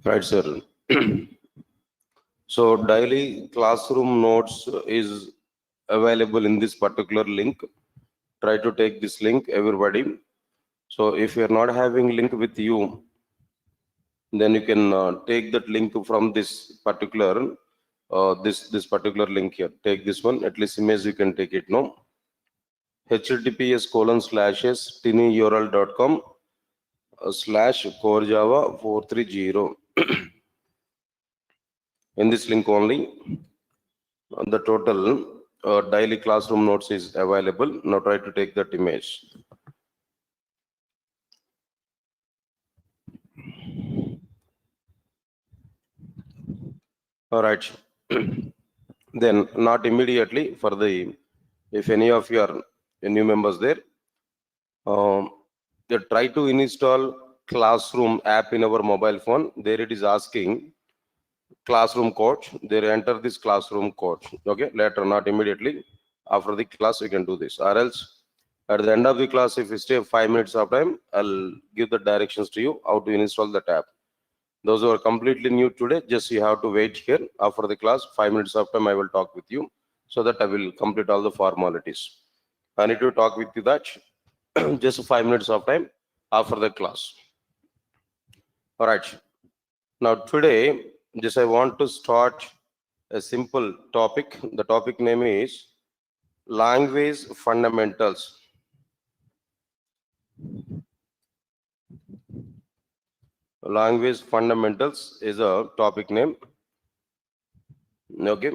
Right, sir. So daily classroom notes is available in this particular link. Try to take this link, everybody. So if you're not having link with you, then you can take that link from this particular this particular link here. Take this one, at least image you can take it, no? https://tinyurl.com/core java 430. In this link only the total daily classroom notes is available. Now try to take that image. All right. Then not immediately for the, if any of your new members there, they try to install classroom app in our mobile phone. There it is asking classroom code. They enter this classroom code. Okay, later, not immediately. After the class you can do this, or else at the end of the class, if you stay 5 minutes of time, I'll give the directions to you how to install that app. Those who are completely new today, just you have to wait here. After the class, 5 minutes of time I will talk with you, so that I will complete all the formalities. I need to talk with you that just 5 minutes of time after the class. All right. Now today, just I want to start a simple topic. The topic name is language fundamentals. Language fundamentals is a topic name. Okay.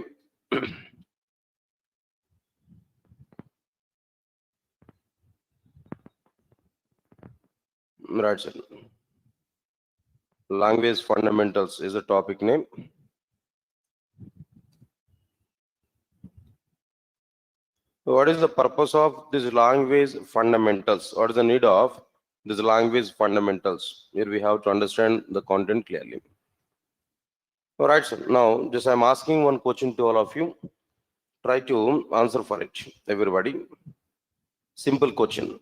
Right, sir. Language fundamentals is a topic name. What is the purpose of this language fundamentals? What is the need of this language fundamentals? Here we have to understand the content clearly. All right, sir. Now, just I'm asking one question to all of you. Try to answer for it, everybody. Simple question.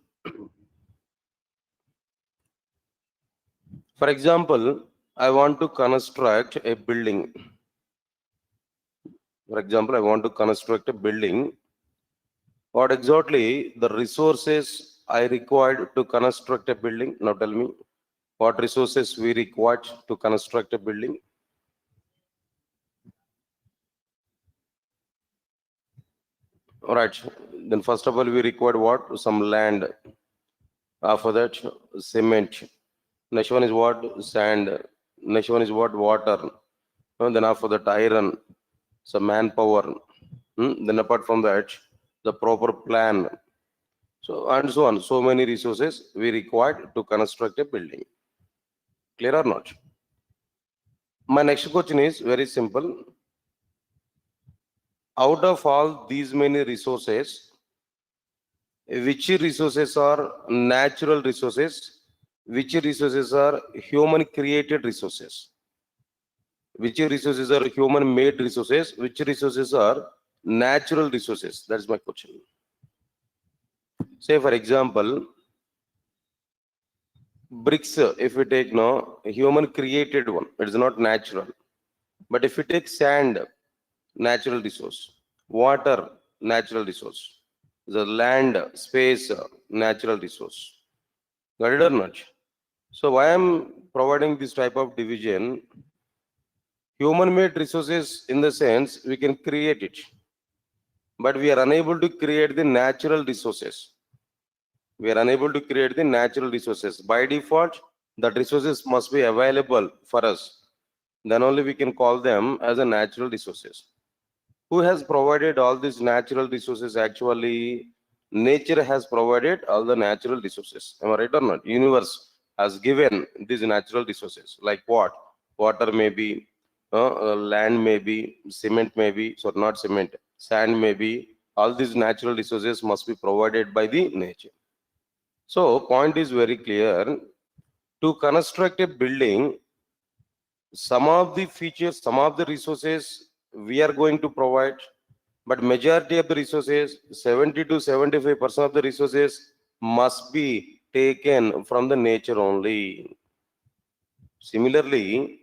For example, I want to construct a building. For example, I want to construct a building. What exactly the resources I required to construct a building? Now tell me, what resources we required to construct a building? All right. Then first of all, we required what? Some land. After that, cement. Next one is what? Sand. Next one is what? Water. And then after that, iron. Some manpower. Then apart from that, the proper plan. So and so on. So many resources we required to construct a building. Clear or not? My next question is very simple. Out of all these many resources, which resources are natural resources? Which resources are human created resources? Which resources are human made resources? Which resources are natural resources? That's my question. Say for example, bricks, if we take no human created one, it is not natural. But if we take sand, natural resource, water, natural resource, the land, space, natural resource. Got it or not? So why I'm providing this type of division? Human made resources, in the sense we can create it, but we are unable to create the natural resources. We are unable to create the natural resources. By default, that resources must be available for us. Then only we can call them as a natural resources. Who has provided all these natural resources? Actually, nature has provided all the natural resources. Am I right or not? Universe has given these natural resources. Like what? Water may be, land may be, cement may be, so not cement, sand may be. All these natural resources must be provided by the nature. So point is very clear. To construct a building, some of the features, some of the resources we are going to provide, but majority of the resources, 70 to 75% of the resources must be taken from the nature only. Similarly,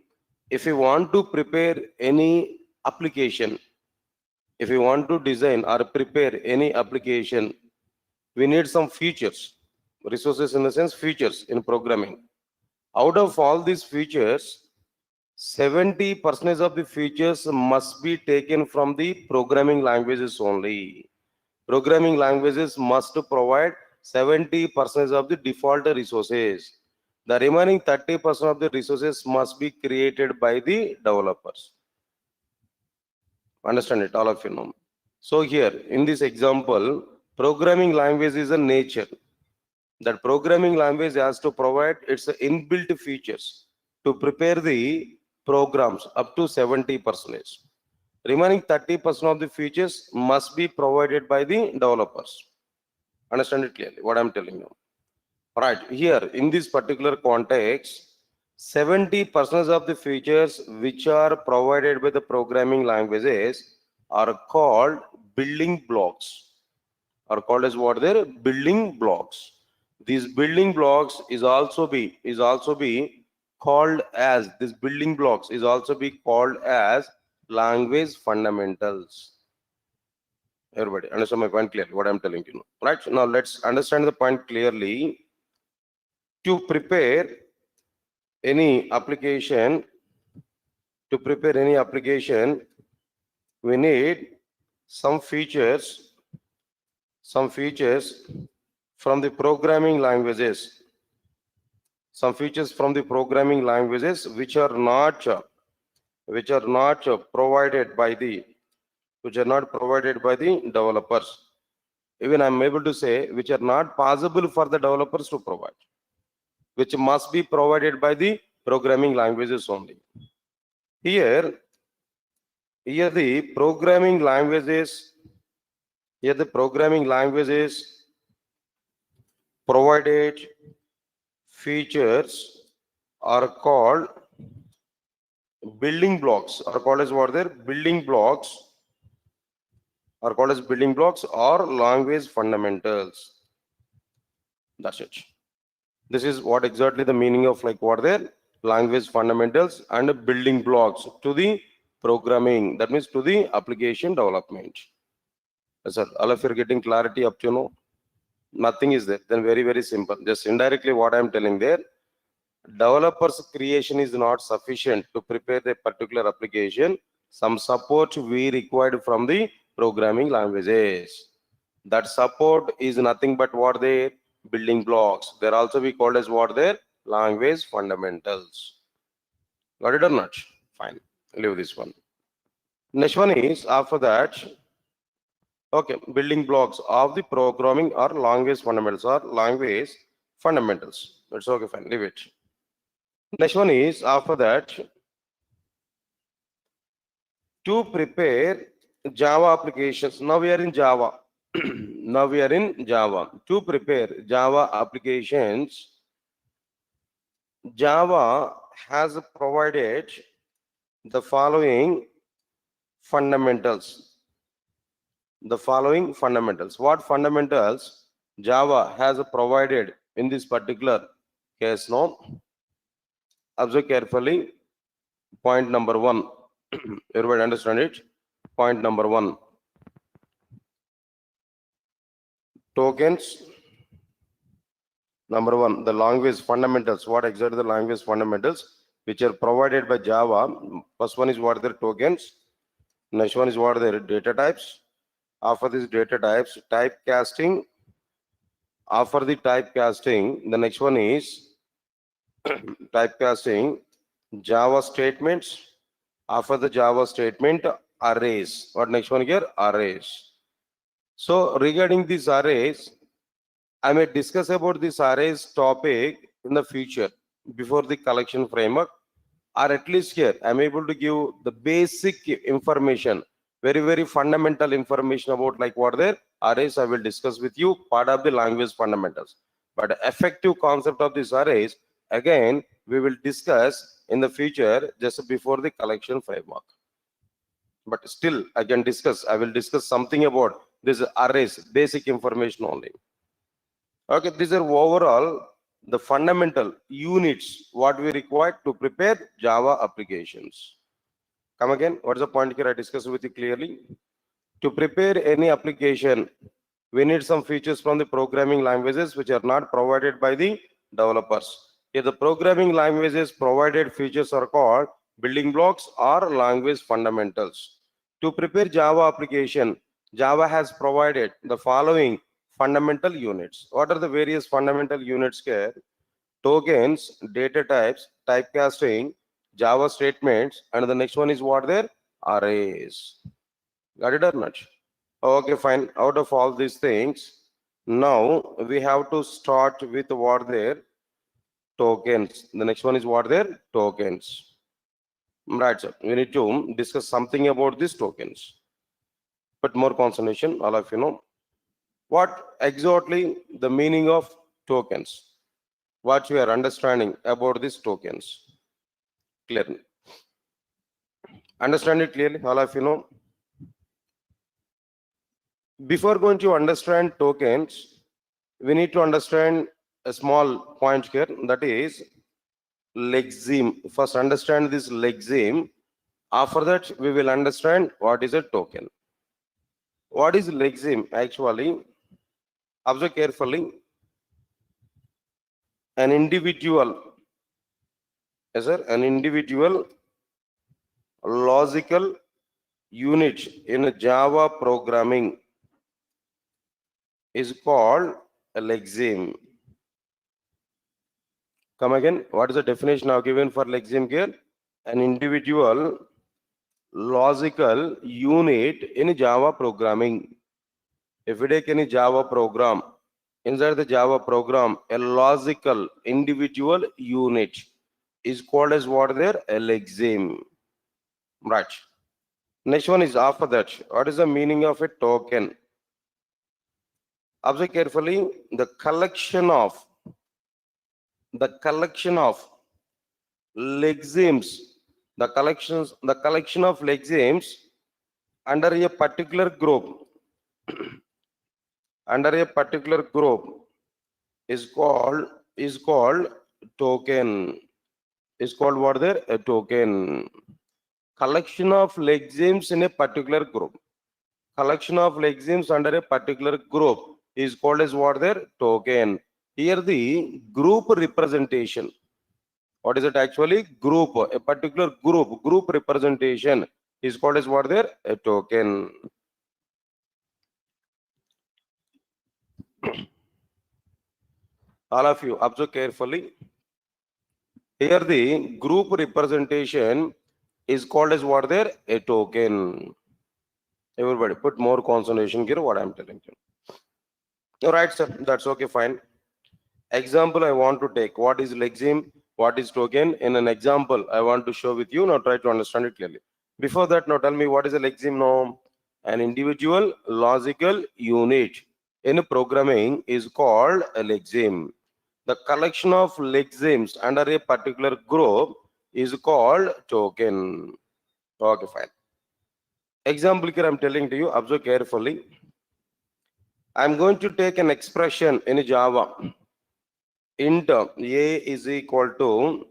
if you want to prepare any application, if you want to design or prepare any application, we need some features, resources in the sense features in programming. Out of all these features, 70% of the features must be taken from the programming languages only. Programming languages must provide 70% of the default resources. The remaining 30% of the resources must be created by the developers. Understand it, all of you know. So here, in this example, programming language is a nature. That programming language has to provide its inbuilt features to prepare the programs up to 70%. Remaining 30% of the features must be provided by the developers. Understand it clearly, what I'm telling you. Right, here in this particular context, 70% of the features which are provided by the programming languages are called building blocks. Are called as what? They're building blocks. These building blocks is also be called as language fundamentals. Everybody understand my point clearly, what I'm telling you. Right, now let's understand the point clearly. To prepare any application, we need some features from the programming languages, which are not provided by the developers. Even I'm able to say which are not possible for the developers to provide, which must be provided by the programming languages only. Here the programming languages provided features are called building blocks, are called as what? They're building blocks, or language fundamentals. That's it. This is what exactly the meaning of like what they're language fundamentals and building blocks to the programming, that means to the application development. Sir, all of you are getting clarity up to now? Nothing is there, then very simple. Just indirectly what I'm telling there, developers creation is not sufficient to prepare the particular application. Some support we required from the programming languages. That support is nothing but what they building blocks. They're also be called as what their language fundamentals. Got it or not? Fine. Leave this one. Next one is after that. Okay, building blocks of the programming or language fundamentals That's okay, fine. Leave it. Next one is after that, to prepare Java applications. Now we are in Java. To prepare Java applications, Java has provided the following fundamentals. What fundamentals Java has provided in this particular case? Now, observe carefully. Point number 1. Everybody understand it? Point number 1. Tokens. Number 1, the language fundamentals. What exactly the language fundamentals which are provided by Java? First one is what are their tokens. Next one is what are their data types. After these data types, typecasting. After the typecasting, the next one is typecasting, Java statements. After the Java statement, arrays. What next one here? Arrays. So regarding these arrays, I may discuss about this arrays topic in the future before the collection framework, or at least here I'm able to give the basic information, very fundamental information about like what their arrays I will discuss with you, part of the language fundamentals. But effective concept of these arrays, again, we will discuss in the future just before the collection framework. But still I will discuss something about this arrays, basic information only. Okay, these are overall the fundamental units what we require to prepare Java applications. Come again, what is the point here I discussed with you clearly? To prepare any application, we need some features from the programming languages which are not provided by the developers. If the programming languages provided features are called building blocks or language fundamentals. To prepare Java application, Java has provided the following fundamental units. What are the various fundamental units here? Tokens, data types, typecasting, Java statements, and the next one is what there? Arrays. Got it or not? Okay, fine. Out of all these things, now we have to start with what there? Tokens. The next one is what there? Tokens. Right, sir. We need to discuss something about these tokens. But more concentration, all of you know. What exactly the meaning of tokens? What we are understanding about these tokens? Clearly. Understand it clearly, all of you know. Before going to understand tokens, we need to understand a small point here, that is lexeme. First understand this lexeme. After that, we will understand what is a token. What is lexeme? Actually, observe carefully. An individual, yes sir, an individual logical unit in Java programming is called a lexeme. Come again, what is the definition I've given for lexeme here? An individual logical unit in Java programming. If we take any Java program, inside the Java program, a logical individual unit is called as what there? A lexeme. Right. Next one is after that. What is the meaning of a token? Observe carefully. The collection of lexemes, the collection of lexemes under a particular group is called token. Is called what there? A token. Collection of lexemes in a particular group. Collection of lexemes under a particular group is called as what there? Token. Here the group representation. What is it actually? Group. A particular group representation is called as what there? A token. All of you observe carefully. Here the group representation is called as what there? A token. Everybody put more concentration here what I am telling you. All right, sir. That's okay, fine. Example I want to take. What is lexeme? What is token? In an example, I want to show with you. Now try to understand it clearly. Before that, now tell me what is a lexeme now? An individual logical unit in programming is called a lexeme. The collection of lexemes under a particular group is called token. Okay, fine. Example here I'm telling to you, observe carefully. I'm going to take an expression in Java. Int a is equal to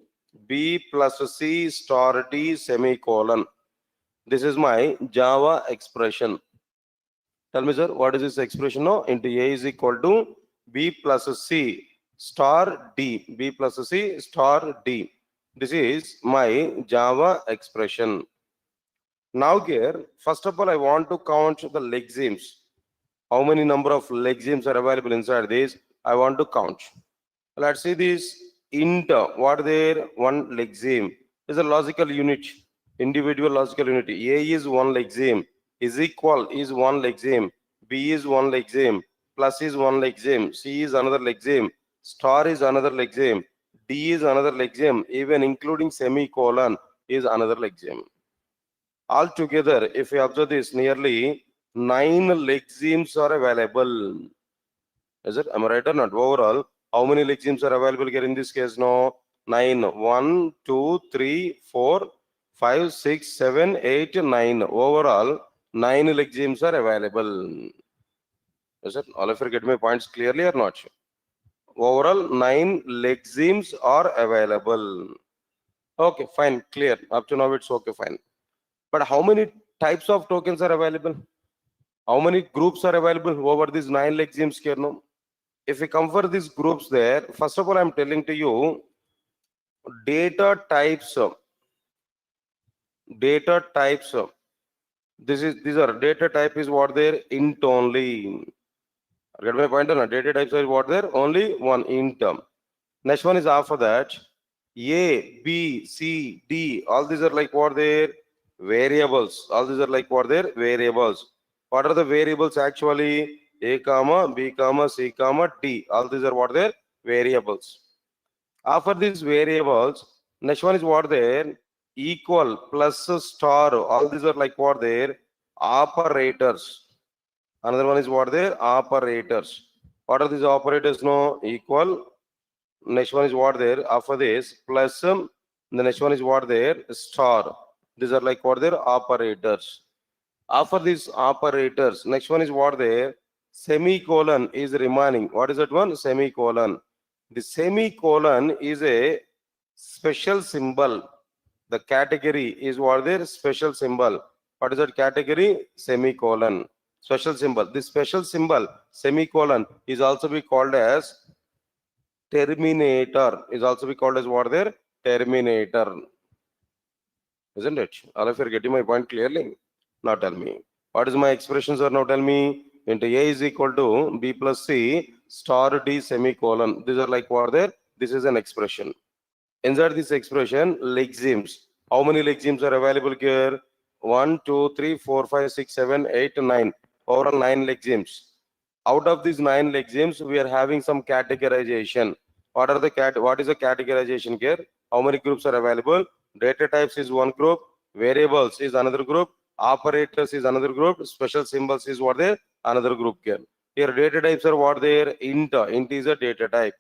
b plus c star d semicolon. This is my Java expression. Tell me, sir, what is this expression now? Int a is equal to b plus c star d. B plus c star d. This is my Java expression. Now here, first of all, I want to count the lexemes. How many number of lexemes are available inside this? I want to count. Let's see this int. What there? One lexeme is a logical unit, individual logical unit. A is one lexeme, is equal is one lexeme, B is one lexeme, plus is one lexeme, C is another lexeme, star is another lexeme, D is another lexeme, even including semicolon is another lexeme. Altogether, if you observe this, nearly 9 lexemes are available. Is it? Am I right or not? Overall, how many lexemes are available here in this case now? 9. 1, 2, 3, 4, 5, 6, 7, 8, 9. Overall, 9 lexemes are available. Is it? All of you get my points clearly or not? Overall 9 lexemes are available. Okay, fine, clear. Up to now it's okay, fine. But how many types of tokens are available? How many groups are available over these 9 lexemes here? No? If we come for these groups there, first of all, I'm telling to you, data types. These are data type is what there int only. Get my point or not? Data types are what there only one int. Next one is after that A, B, C, D. All these are like what there variables. All these are like what there variables. What are the variables actually? A comma B comma C comma D. All these are what there variables. After these variables, next one is what there equal plus star. All these are like what there operators. Another one is what there operators. What are these operators? No, equal. Next one is what there after this plus the next one is what there star. These are like what there operators. After these operators, next one is what there semicolon is remaining. What is that one? Semicolon. The semicolon is a special symbol. The category is what there special symbol. What is that category? Semicolon. Special symbol. This special symbol semicolon is also be called as terminator. Is also be called as what there terminator. Isn't it? All of you are getting my point clearly? Now tell me. What is my expressions are now tell me? Into A is equal to B plus C star D semicolon. These are like what there? This is an expression. Inside this expression, lexemes. How many lexemes are available here? 1, 2, 3, 4, 5, 6, 7, 8, 9. Overall 9 lexemes. Out of these 9 lexemes, we are having some categorization. What is the categorization here? How many groups are available? Data types is one group, variables is another group, operators is another group, special symbols is what there another group here. Here data types are what there int is a data type.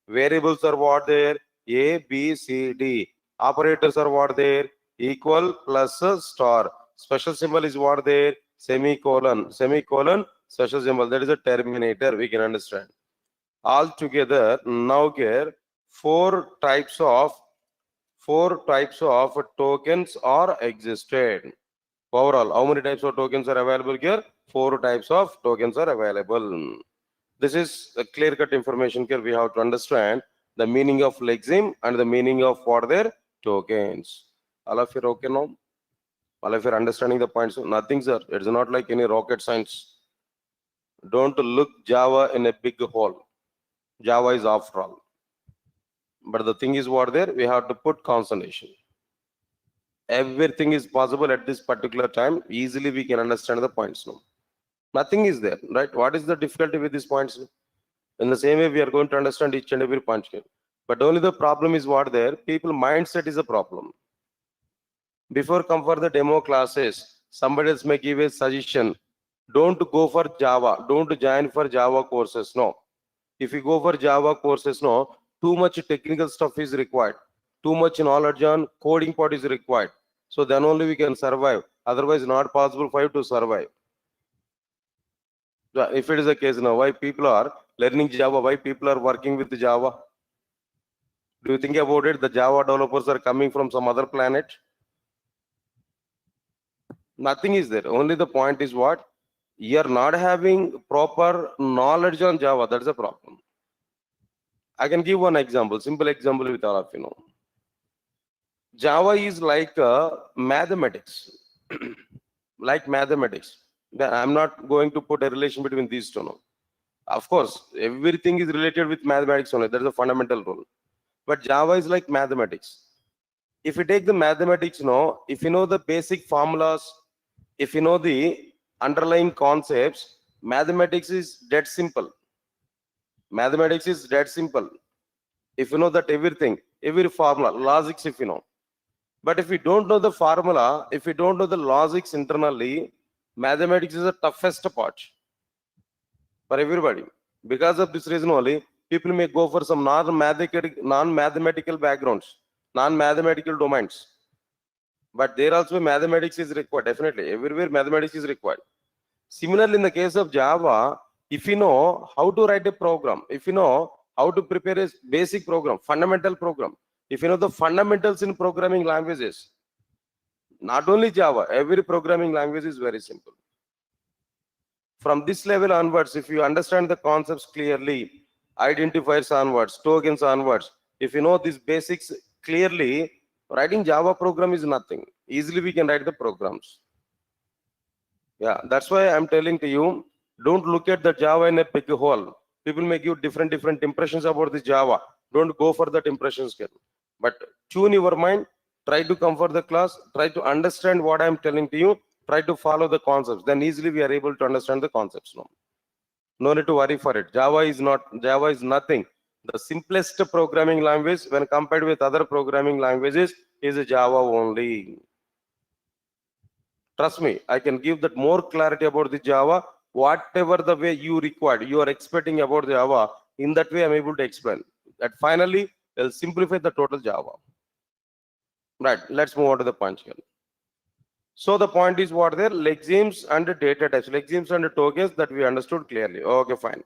Variables are what there A, B, C, D. Operators are what there equal plus star. Special symbol is what there semicolon. Special symbol, that is a terminator, we can understand. All together now here four types of tokens are existed. Overall, how many types of tokens are available here? 4 types of tokens are available. This is a clear-cut information here. We have to understand the meaning of lexeme and the meaning of what their tokens. All of you okay now? All of you are understanding the points? Nothing, sir. It's not like any rocket science. Don't look Java in a big hole. Java is after all. But the thing is what there? We have to put concentration. Everything is possible at this particular time. Easily we can understand the points now. Nothing is there, right? What is the difficulty with these points? In the same way, we are going to understand each and every point here. But only the problem is what there? People mindset is a problem. Before come for the demo classes, somebody else may give a suggestion. Don't go for Java. Don't join for Java courses. No. If you go for Java courses, no, too much technical stuff is required. Too much knowledge on coding part is required. So then only we can survive. Otherwise, not possible for you to survive. If it is the case now, why people are learning Java? Why people are working with Java? Do you think about it? The Java developers are coming from some other planet? Nothing is there. Only the point is what? You are not having proper knowledge on Java. That's a problem. I can give one example, simple example with all of you know. Java is like mathematics, like mathematics. I'm not going to put a relation between these two. No. Of course, everything is related with mathematics only. That's a fundamental rule. But Java is like mathematics. If you take the mathematics, no, if you know the basic formulas, if you know the underlying concepts, mathematics is dead simple. Mathematics is dead simple. If you know that everything, every formula, logics, if you know. But if you don't know the formula, if you don't know the logics internally, mathematics is the toughest part for everybody. Because of this reason only, people may go for some non-mathematical backgrounds, non-mathematical domains. But there also mathematics is required, definitely. Everywhere mathematics is required. Similarly, in the case of Java, if you know how to write a program, if you know how to prepare a basic program, fundamental program. If you know the fundamentals in programming languages, not only Java, every programming language is very simple. From this level onwards, if you understand the concepts clearly, identifiers onwards, tokens onwards, if you know these basics clearly, writing Java program is nothing. Easily we can write the programs. Yeah, that's why I'm telling to you, don't look at the Java in a big hole. People may give different impressions about the Java. Don't go for that impression scale. But tune your mind, try to come for the class, try to understand what I'm telling to you, try to follow the concepts. Then easily we are able to understand the concepts. No need to worry for it. Java is nothing. The simplest programming language when compared with other programming languages is Java only. Trust me, I can give that more clarity about the Java. Whatever the way you required, you are expecting about Java, in that way I'm able to explain. That finally, I'll simplify the total Java. Right, let's move on to the punch here. So the point is what there? Lexemes and data types, lexemes and tokens that we understood clearly. Okay, fine.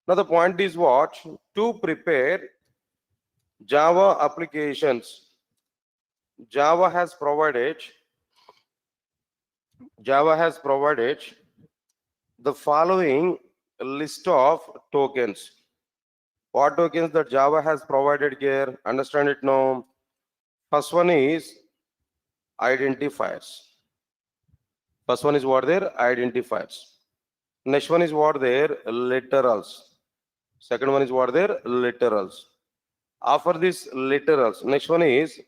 Now the point is what? To prepare Java applications, Java has provided the following list of tokens. What tokens that Java has provided here? Understand it now. First one is identifiers. First one is what there? Identifiers. Next one is what there? Literals. Second one is what there? Literals. After this literals, next one is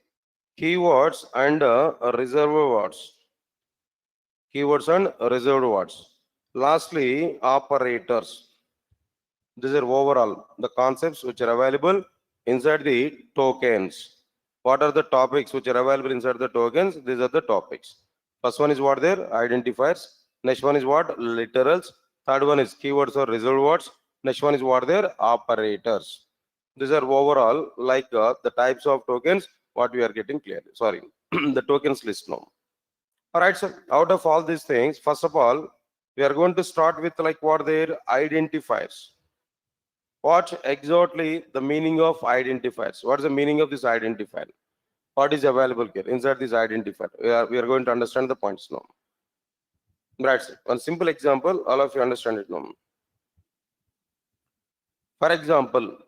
keywords and reserved words. Keywords and reserved words. Lastly, operators. These are overall the concepts which are available inside the tokens. What are the topics which are available inside the tokens? These are the topics. First one is what there? Identifiers. Next one is what? Literals. Third one is keywords or reserved words. Next one is what there? Operators. These are overall like the types of tokens what we are getting clear. Sorry, the tokens list now. All right, so out of all these things, first of all, we are going to start with like what their identifiers. What exactly the meaning of identifiers? What is the meaning of this identifier? What is available here inside this identifier? We are going to understand the points now. Right, sir. One simple example, all of you understand it now. For example,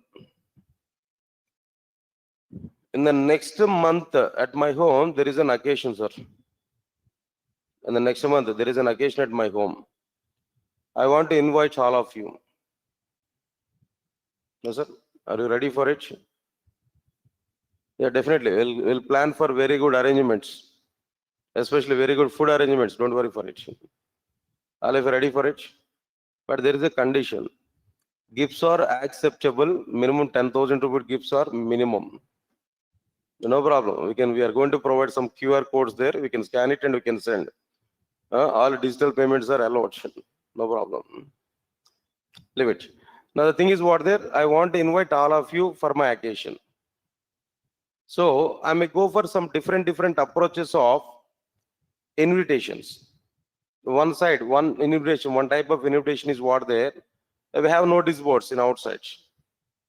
in the next month at my home, there is an occasion, sir. In the next month, there is an occasion at my home. I want to invite all of you. No, sir? Are you ready for it? Yeah, definitely. We'll plan for very good arrangements, especially very good food arrangements. Don't worry for it. All of you ready for it? But there is a condition. Gifts are acceptable. Minimum 10,000 rupee gifts are minimum. No problem. We are going to provide some QR codes there. We can scan it and we can send. All digital payments are allowed. No problem. Leave it. Now the thing is what there? I want to invite all of you for my occasion. So I may go for some different approaches of invitations. One side, one invitation, one type of invitation is what there. We have notice boards in outside.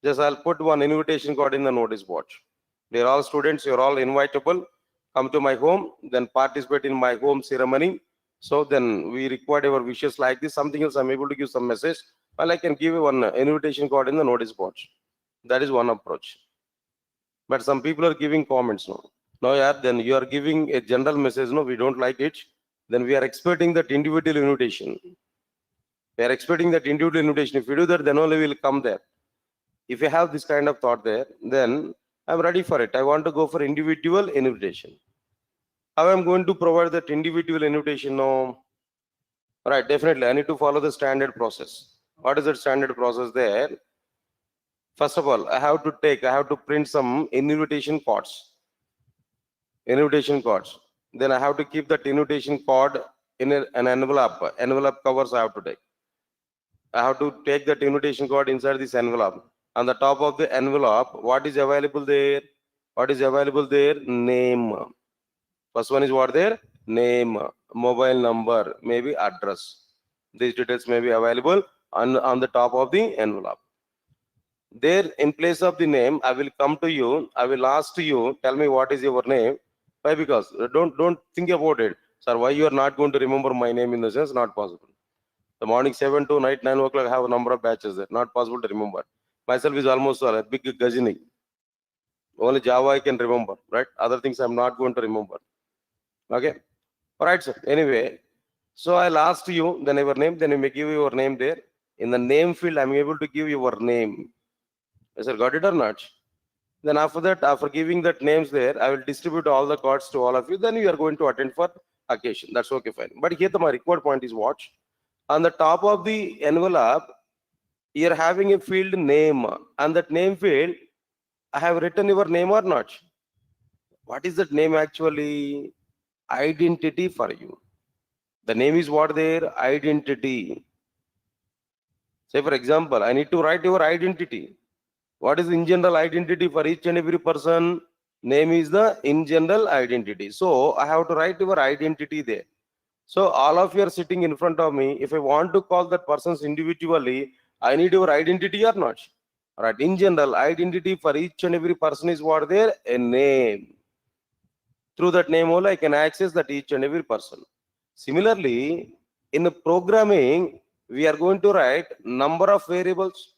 Just I'll put one invitation card in the notice board. They're all students, you're all invitable. Come to my home, then participate in my home ceremony. So then we require your wishes like this. Something else I'm able to give some message. Well, I can give you one invitation card in the notice board. That is one approach. But some people are giving comments now. No, yeah, then you are giving a general message. No, we don't like it. Then we are expecting that individual invitation. We are expecting that individual invitation. If you do that, then only we will come there. If you have this kind of thought there, then I'm ready for it. I want to go for individual invitation. How I'm going to provide that individual invitation? No. Right, definitely. I need to follow the standard process. What is that standard process there? First of all, I have to print some invitation cards. Invitation cards. Then I have to keep that invitation card in an envelope. Envelope covers I have to take. I have to take that invitation card inside this envelope. On the top of the envelope, what is available there? What is available there? Name. First one is what there? Name, mobile number, maybe address. These details may be available on the top of the envelope. There, in place of the name, I will come to you. I will ask to you, tell me what is your name. Why? Because don't think about it, sir. Why you are not going to remember my name in the sense? Not possible. The morning 7 to night 9 o'clock, I have a number of batches there. Not possible to remember. Myself is almost a big gajini. Only Java I can remember, right? Other things I'm not going to remember. Okay. All right, sir. Anyway, so I'll ask you then your name. Then you may give your name there. In the name field, I'm able to give your name. Yes, sir. Got it or not? Then after that, after giving that names there, I will distribute all the cards to all of you. Then you are going to attend for occasion. That's okay, fine. But here my required point is what? On the top of the envelope, you're having a field name. And that name field, I have written your name or not? What is that name actually? Identity for you. The name is what there? Identity. Say for example, I need to write your identity. What is in general identity for each and every person? Name is the in general identity. So I have to write your identity there. So all of you are sitting in front of me. If I want to call that persons individually, I need your identity or not? All right. In general, identity for each and every person is what there? A name. Through that name only, I can access that each and every person. Similarly, in programming, we are going to write number of variables.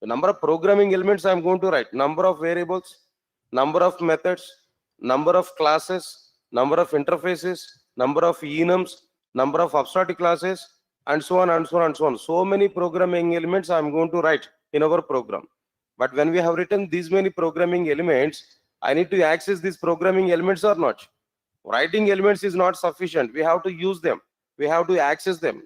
The number of programming elements I am going to write. Number of variables, number of methods, number of classes, number of interfaces, number of enums, number of abstract classes, and so on and so on and so on. So many programming elements I am going to write in our program. But when we have written these many programming elements, I need to access these programming elements or not. Writing elements is not sufficient. We have to use them. We have to access them.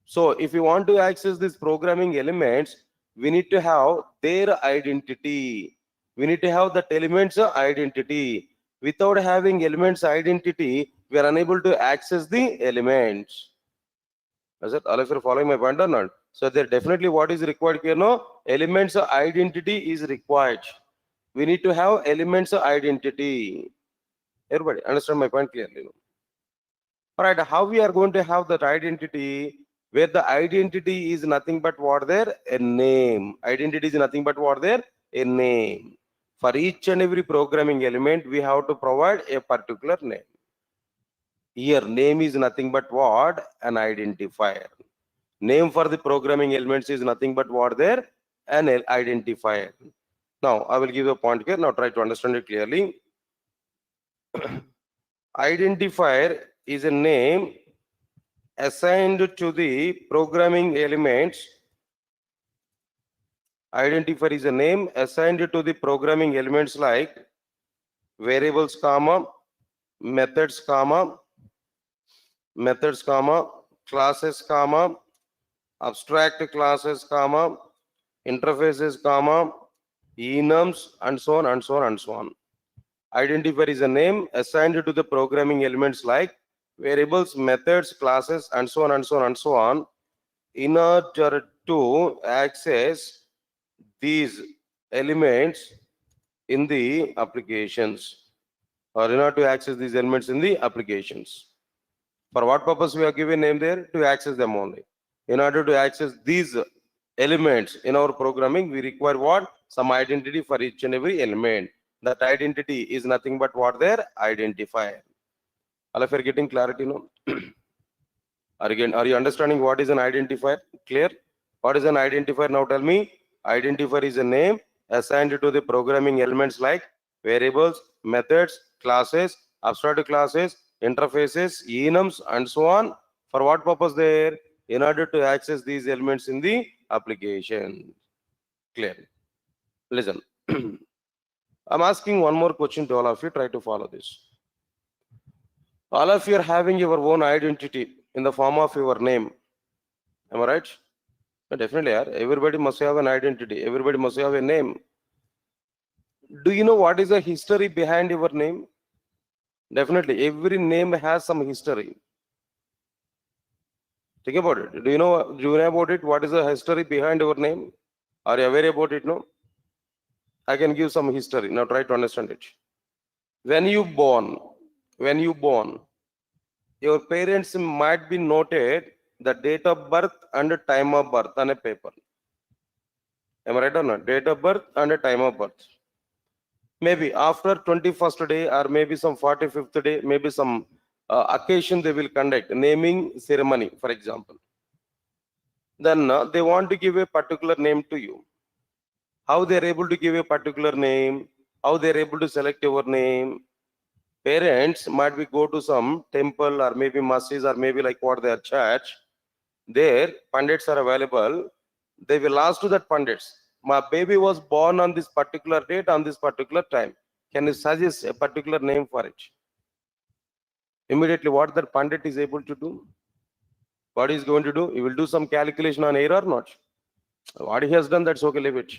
So if you want to access these programming elements, we need to have their identity. We need to have that element's identity. Without having elements identity, we are unable to access the elements. Is it all of you following my point or not? So there definitely what is required here? No, elements identity is required. We need to have elements identity. Everybody understand my point clearly? All right, how we are going to have that identity, where the identity is nothing but what there? A name. Identity is nothing but what there? A name. For each and every programming element, we have to provide a particular name. Here, name is nothing but what? An identifier. Name for the programming elements is nothing but what there? An identifier. Now, I will give you a point here. Now, try to understand it clearly. Identifier is a name assigned to the programming elements. Identifier is a name assigned to the programming elements like variables, comma, methods, comma, classes, comma, abstract classes, comma, interfaces, comma, enums, and so on and so on and so on. Identifier is a name assigned to the programming elements like variables, methods, classes, and so on and so on and so on, in order to access these elements in the applications, or in order to access these elements in the applications. For what purpose we are given name there? To access them only. In order to access these elements in our programming, we require what? Some identity for each and every element. That identity is nothing but what there? Identifier. All of you are getting clarity now? Are you understanding what is an identifier? Clear? What is an identifier? Now tell me. Identifier is a name assigned to the programming elements like variables, methods, classes, abstract classes, interfaces, enums, and so on. For what purpose there? In order to access these elements in the application. Clear? Listen. I'm asking one more question to all of you. Try to follow this. All of you are having your own identity in the form of your name. Am I right? Definitely, everybody must have an identity. Everybody must have a name. Do you know what is the history behind your name? Definitely, every name has some history. Think about it. Do you know about it? What is the history behind your name? Are you aware about it? No? I can give some history. Now try to understand it. When you born, your parents might be noted the date of birth and time of birth on a paper. Am I right or not? Date of birth and a time of birth. Maybe after 21st day or maybe some 45th day, maybe some occasion they will conduct naming ceremony, for example. Then they want to give a particular name to you. How they are able to give a particular name? How they are able to select your name? Parents might be go to some temple or maybe masjid or maybe like what their church. There pandits are available. They will ask to that pandits, my baby was born on this particular date on this particular time. Can you suggest a particular name for it? Immediately what that pandit is able to do? What he is going to do? He will do some calculation on air or not? What he has done, that's okay, leave it.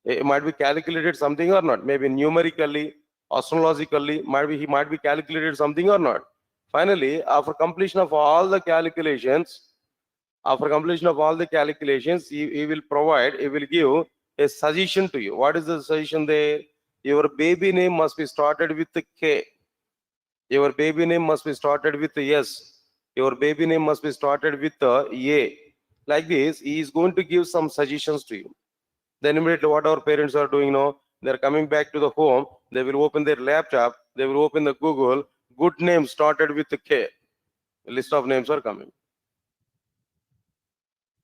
It might be calculated something or not. Maybe numerically, astrologically, he might be calculated something or not. Finally, after completion of all the calculations, he will give a suggestion to you. What is the suggestion there? Your baby name must be started with the K. Your baby name must be started with the S. Your baby name must be started with the A. Like this, he is going to give some suggestions to you. Then immediately what our parents are doing now, they're coming back to the home, they will open their laptop, they will open the Google, good name started with the K. A list of names are coming.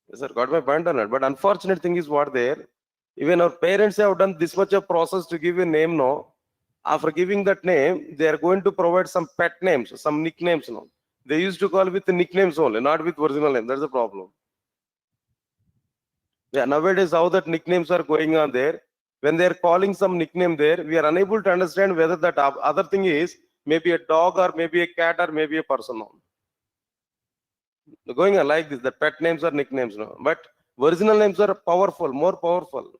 Yes, sir, got my point or not? But unfortunate thing is what there, even our parents have done this much of process to give a name now. After giving that name, they are going to provide some pet names, some nicknames now. They used to call with the nicknames only, not with original name. That's the problem. Yeah, nowadays how that nicknames are going on there. When they are calling some nickname there, we are unable to understand whether that other thing is maybe a dog or maybe a cat or maybe a person. Going on like this, the pet names are nicknames now. But original names are powerful, more powerful.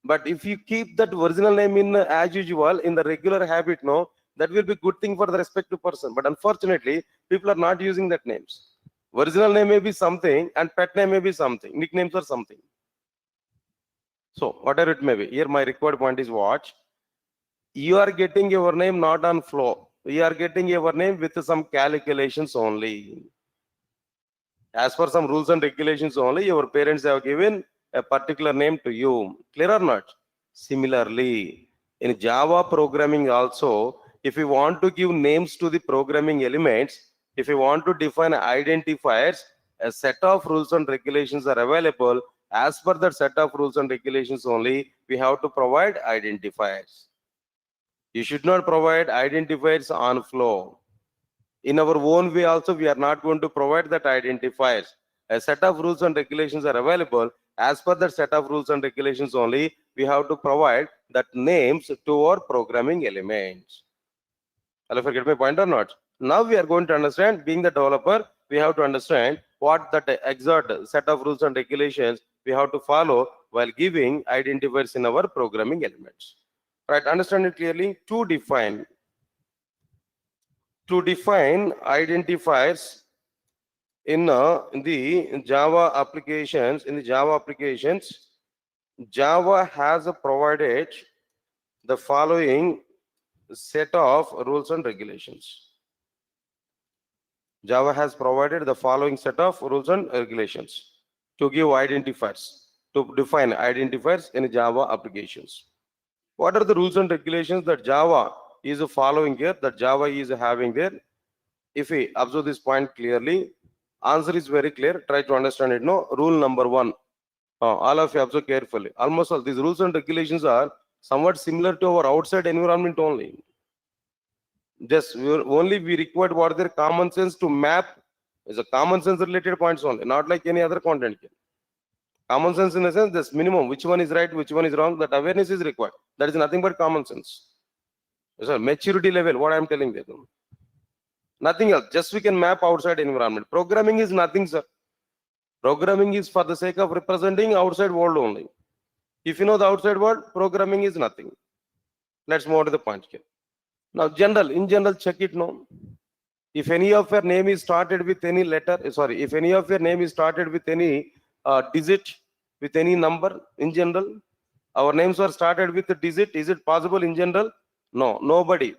But if you keep that original name in as usual in the regular habit, no, that will be good thing for the respective person. But unfortunately, people are not using that names. Original name may be something and pet name may be something. Nicknames are something. So whatever it may be, here my required point is what? You are getting your name not on flow. You are getting your name with some calculations only. As per some rules and regulations only, your parents have given a particular name to you. Clear or not? Similarly, in Java programming also, if you want to give names to the programming elements, if you want to define identifiers, a set of rules and regulations are available. As per that set of rules and regulations only, we have to provide identifiers. You should not provide identifiers on flow. In our own way also, we are not going to provide that identifiers. A set of rules and regulations are available. As per that set of rules and regulations only, we have to provide that names to our programming elements. I'll forget my point or not. Now we are going to understand, being the developer, we have to understand what that exact set of rules and regulations we have to follow while giving identifiers in our programming elements. Right, understand it clearly. To define identifiers in the Java applications, Java has provided the following set of rules and regulations. Java has provided the following set of rules and regulations to give identifiers, to define identifiers in Java applications. What are the rules and regulations that Java is following here, that Java is having there? If we observe this point clearly, answer is very clear. Try to understand it. No, rule number one. All of you observe carefully. Almost all these rules and regulations are somewhat similar to our outside environment only. Just we required what their common sense to map is a common sense related points only, not like any other content here. Common sense in the sense, this minimum, which one is right, which one is wrong, that awareness is required. That is nothing but common sense. So maturity level, what I am telling them. Nothing else, just we can map outside environment. Programming is nothing, sir. Programming is for the sake of representing outside world only. If you know the outside world, programming is nothing. Let's move on to the point here. Now, in general, check it now. If any of your name is started with any letter, if any of your name is started with any digit, with any number, in general, our names are started with a digit. Is it possible in general? No, nobody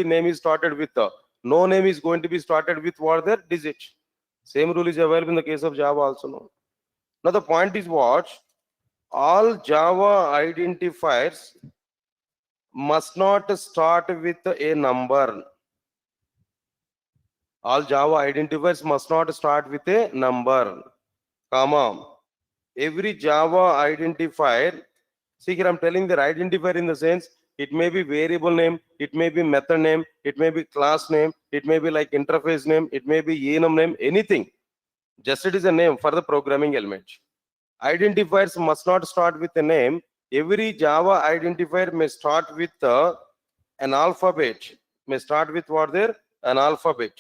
name is started with no name is going to be started with what their digit. Same rule is available in the case of Java also. No. Now the point is what? all Java identifiers must not start with a number. All Java identifiers must not start with a number, comma. Every Java identifier, see here I'm telling that identifier in the sense, it may be variable name, it may be method name, it may be class name, it may be like interface name, it may be enum name, anything. Just it is a name for the programming element. Identifiers must not start with a name. Every Java identifier may start with an alphabet. May start with what there? An alphabet.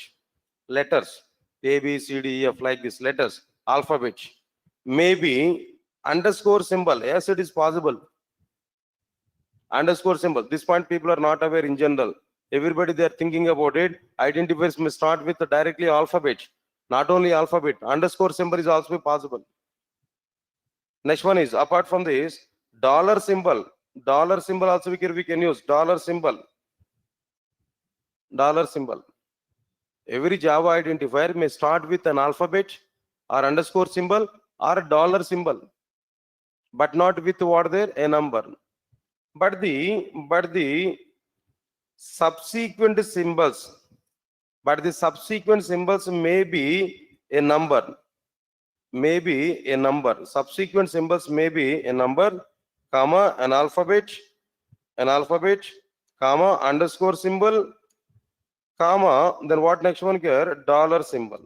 Letters. A, B, C, D, E, F, like this. Letters. Alphabet. Maybe underscore symbol. Yes, it is possible. Underscore symbol. This point people are not aware in general. Everybody they are thinking about it. Identifiers may start with directly alphabet. Not only alphabet. Underscore symbol is also possible. Next one is, apart from this, dollar symbol. Dollar symbol also we can use. Dollar symbol. Dollar symbol. Every Java identifier may start with an alphabet or underscore symbol or a dollar symbol, but not with what there? A number. But the subsequent symbols, may be a number. Maybe a number. Subsequent symbols may be a number, comma, an alphabet, comma, underscore symbol, comma, then what next one here? Dollar symbol.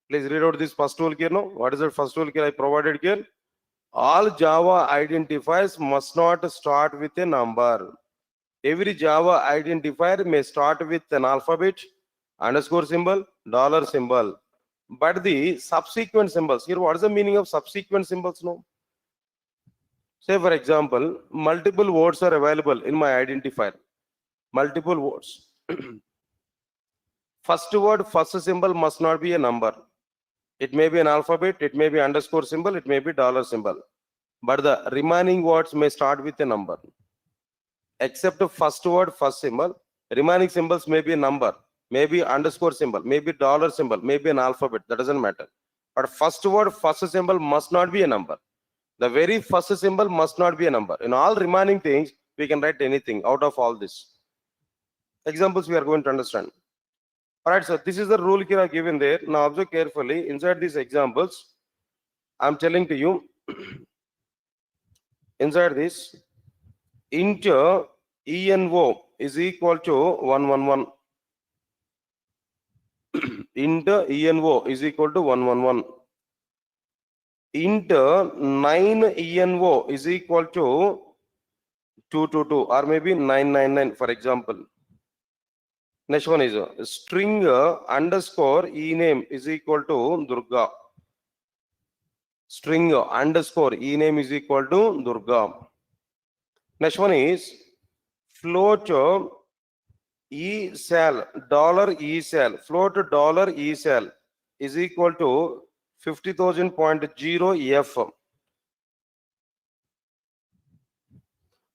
Please read out this first tool here. No, what is the first tool here I provided here? All Java identifiers must not start with a number. Every Java identifier may start with an alphabet, underscore symbol, dollar symbol. But the subsequent symbols, here what is the meaning of subsequent symbols? No. Say for example, multiple words are available in my identifier. Multiple words. First word, first symbol must not be a number. It may be an alphabet, it may be underscore symbol, it may be dollar symbol. But the remaining words may start with a number. Except the first word, first symbol, remaining symbols may be a number, maybe underscore symbol, maybe dollar symbol, maybe an alphabet, that doesn't matter. But first word, first symbol must not be a number. The very first symbol must not be a number. In all remaining things, we can write anything out of all this. Examples we are going to understand. Alright, so this is the rule here I given there. Now observe carefully. Inside these examples, I'm telling to you, inside this, int ENO is equal to 111. Int ENO is equal to 111. Int 9ENO is equal to 222 or maybe 999 for example. Next one is string underscore ename is equal to Durga. String underscore ename is equal to Durga. Next one is float ESAL, $ESAL, float $ESAL is equal to 50,000.0 F.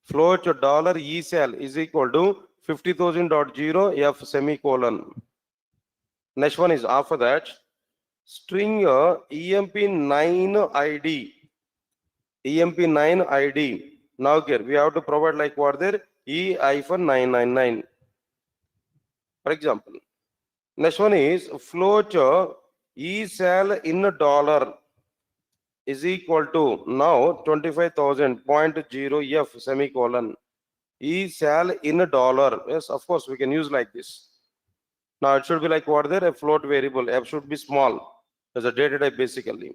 Float $ESAL is equal to 50,000.0 F semicolon. Next one is after that string EMP9 ID. EMP9 ID. Now here we have to provide like what there? E-999. For example. Next one is float ESAL in dollar is equal to now 25,000.0 F semicolon. ESAL in dollar. Yes, of course we can use like this. Now it should be like what there? A float variable. F should be small as a data type basically.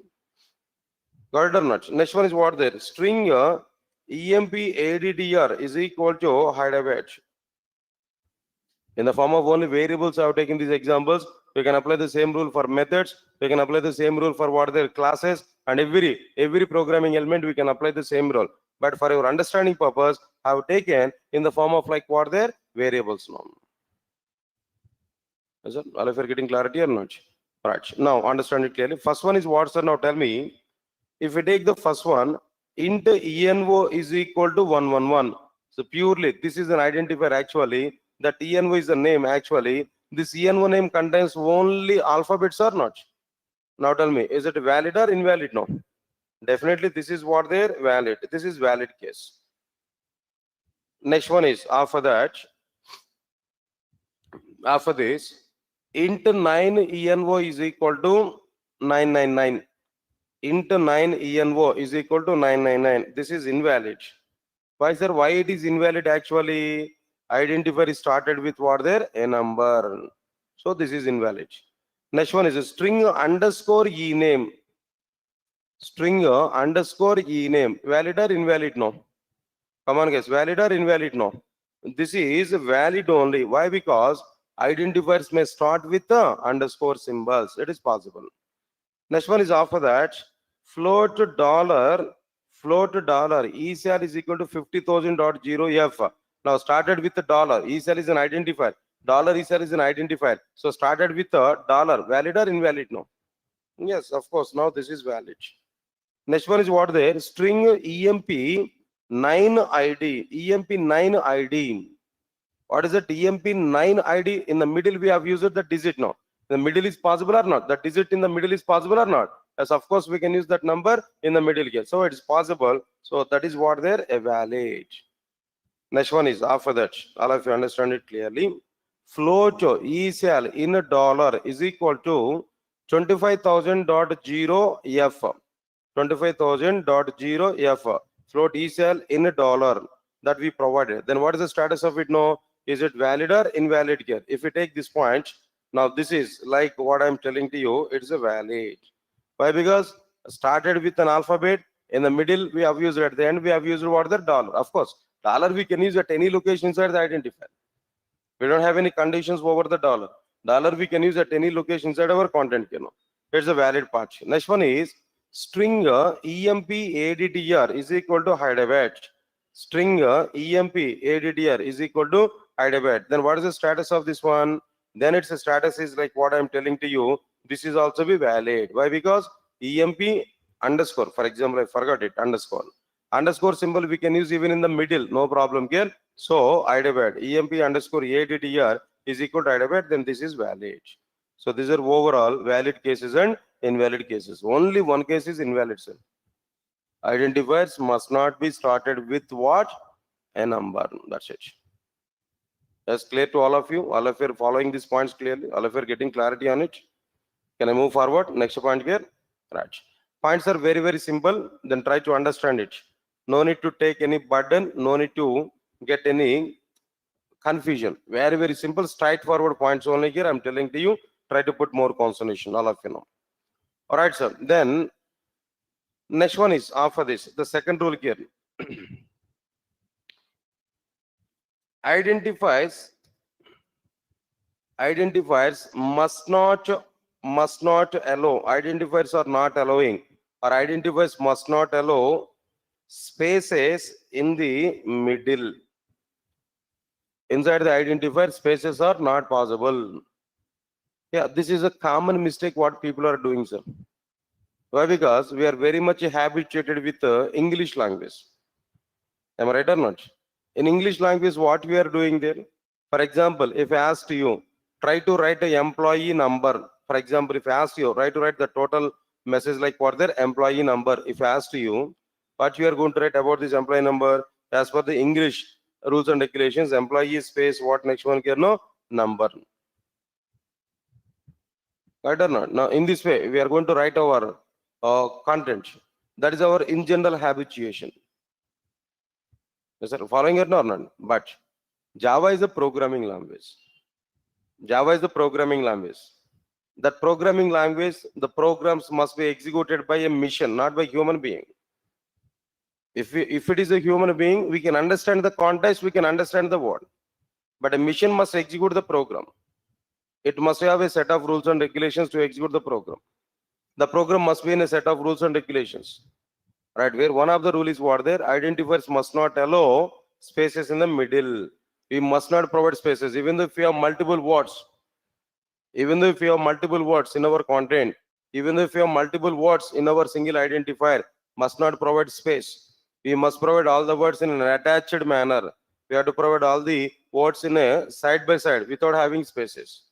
Got it or not? Next one is what there? String EMP_ADDR is equal to Hyderabad. In the form of only variables, I have taken these examples. We can apply the same rule for methods. We can apply the same rule for what their classes, and every programming element we can apply the same rule. But for your understanding purpose, I have taken in the form of like what their variables now. Is it? All of you are getting clarity or not? Right. Now understand it clearly. First one is what, sir? Now tell me. If we take the first one, int ENO is equal to 111. So purely, this is an identifier actually. That ENO is the name actually. This ENO name contains only alphabets or not? Now tell me, is it valid or invalid now? Definitely this is what they're valid. This is valid case. Next one is after that, after this, int 9 ENO is equal to 999. Int 9 ENO is equal to 999. This is invalid. Why, sir? Why it is invalid actually? Identifier is started with what there? A number. So this is invalid. Next one is a string underscore e name. String underscore e name. Valid or invalid? No. Come on, guys. Valid or invalid? No. This is valid only. Why? Because identifiers may start with underscore symbols. It is possible. Next one is after that, float dollar ECL is equal to 50,000.0F. Now started with the dollar. ECL is an identifier. Dollar ECL is an identifier. So started with a dollar. Valid or invalid? No. Yes, of course. Now this is valid. Next one is what there? String EMP 9 ID. EMP 9 ID. What is it? EMP 9 ID. In the middle we have used the digit now. The middle is possible or not? The digit in the middle is possible or not? Yes, of course we can use that number in the middle here. So it is possible. So that is what there a valid. Next one is after that. All of you understand it clearly. Float ECL in a dollar is equal to 25,000.0F. 25,000.0F. Float ECL in a dollar that we provided. Then what is the status of it now? Is it valid or invalid here? If we take this point, now this is like what I'm telling to you, it's a valid. Why? Because started with an alphabet, in the middle we have used, at the end we have used what? The dollar. Of course, dollar we can use at any location inside the identifier. We don't have any conditions over the dollar. Dollar we can use at any location inside our content. It's a valid part. Next one is string EMP ADDR is equal to hideaway. String EMP ADDR is equal to hideaway. Then what is the status of this one? Then its status is like what I'm telling to you. This is also be valid. Why? Because EMP underscore, for example, I forgot it, underscore. Underscore symbol we can use even in the middle, no problem here. So IDABAT, EMP underscore ADDR is equal to IDABAT, then this is valid. So these are overall valid cases and invalid cases. Only one case is invalid, sir. Identifiers must not be started with what? A number. That's it. That's clear to all of you? All of you are following these points clearly? All of you are getting clarity on it? Can I move forward? Next point here. Right. Points are very, very simple. Then try to understand it. No need to take any burden. No need to get any confusion. Very, very simple, straightforward points only here. I'm telling to you. Try to put more concentration. All of you know. All right, sir. Then next one is after this. The second rule here. Identifiers must not allow. Identifiers are not allowing, or identifiers must not allow spaces in the middle. Inside the identifier, spaces are not possible. Yeah, this is a common mistake what people are doing, sir. Why? Because we are very much habituated with English language. Am I right or not? In English language, what we are doing there? For example, if I asked you, try to write an employee number. For example, if I asked you, try to write the total message like for their employee number. If I asked you, what you are going to write about this employee number? As per the English rules and regulations, employee space, what next one here? No, number. Right or not? Now, in this way, we are going to write our content. That is our in general habituation. Yes, sir. Following it or not? But Java is a programming language. Java is the programming language. That programming language, the programs must be executed by a machine, not by human being. If it is a human being, we can understand the context, we can understand the word. But a machine must execute the program. It must have a set of rules and regulations to execute the program. The program must be in a set of rules and regulations. Right, where one of the rule is what there, identifiers must not allow spaces in the middle. We must not provide spaces, even if we have multiple words. Even if we have multiple words in our content, even if we have multiple words in our single identifier, must not provide space. We must provide all the words in an attached manner. We have to provide all the words in a side by side without having spaces.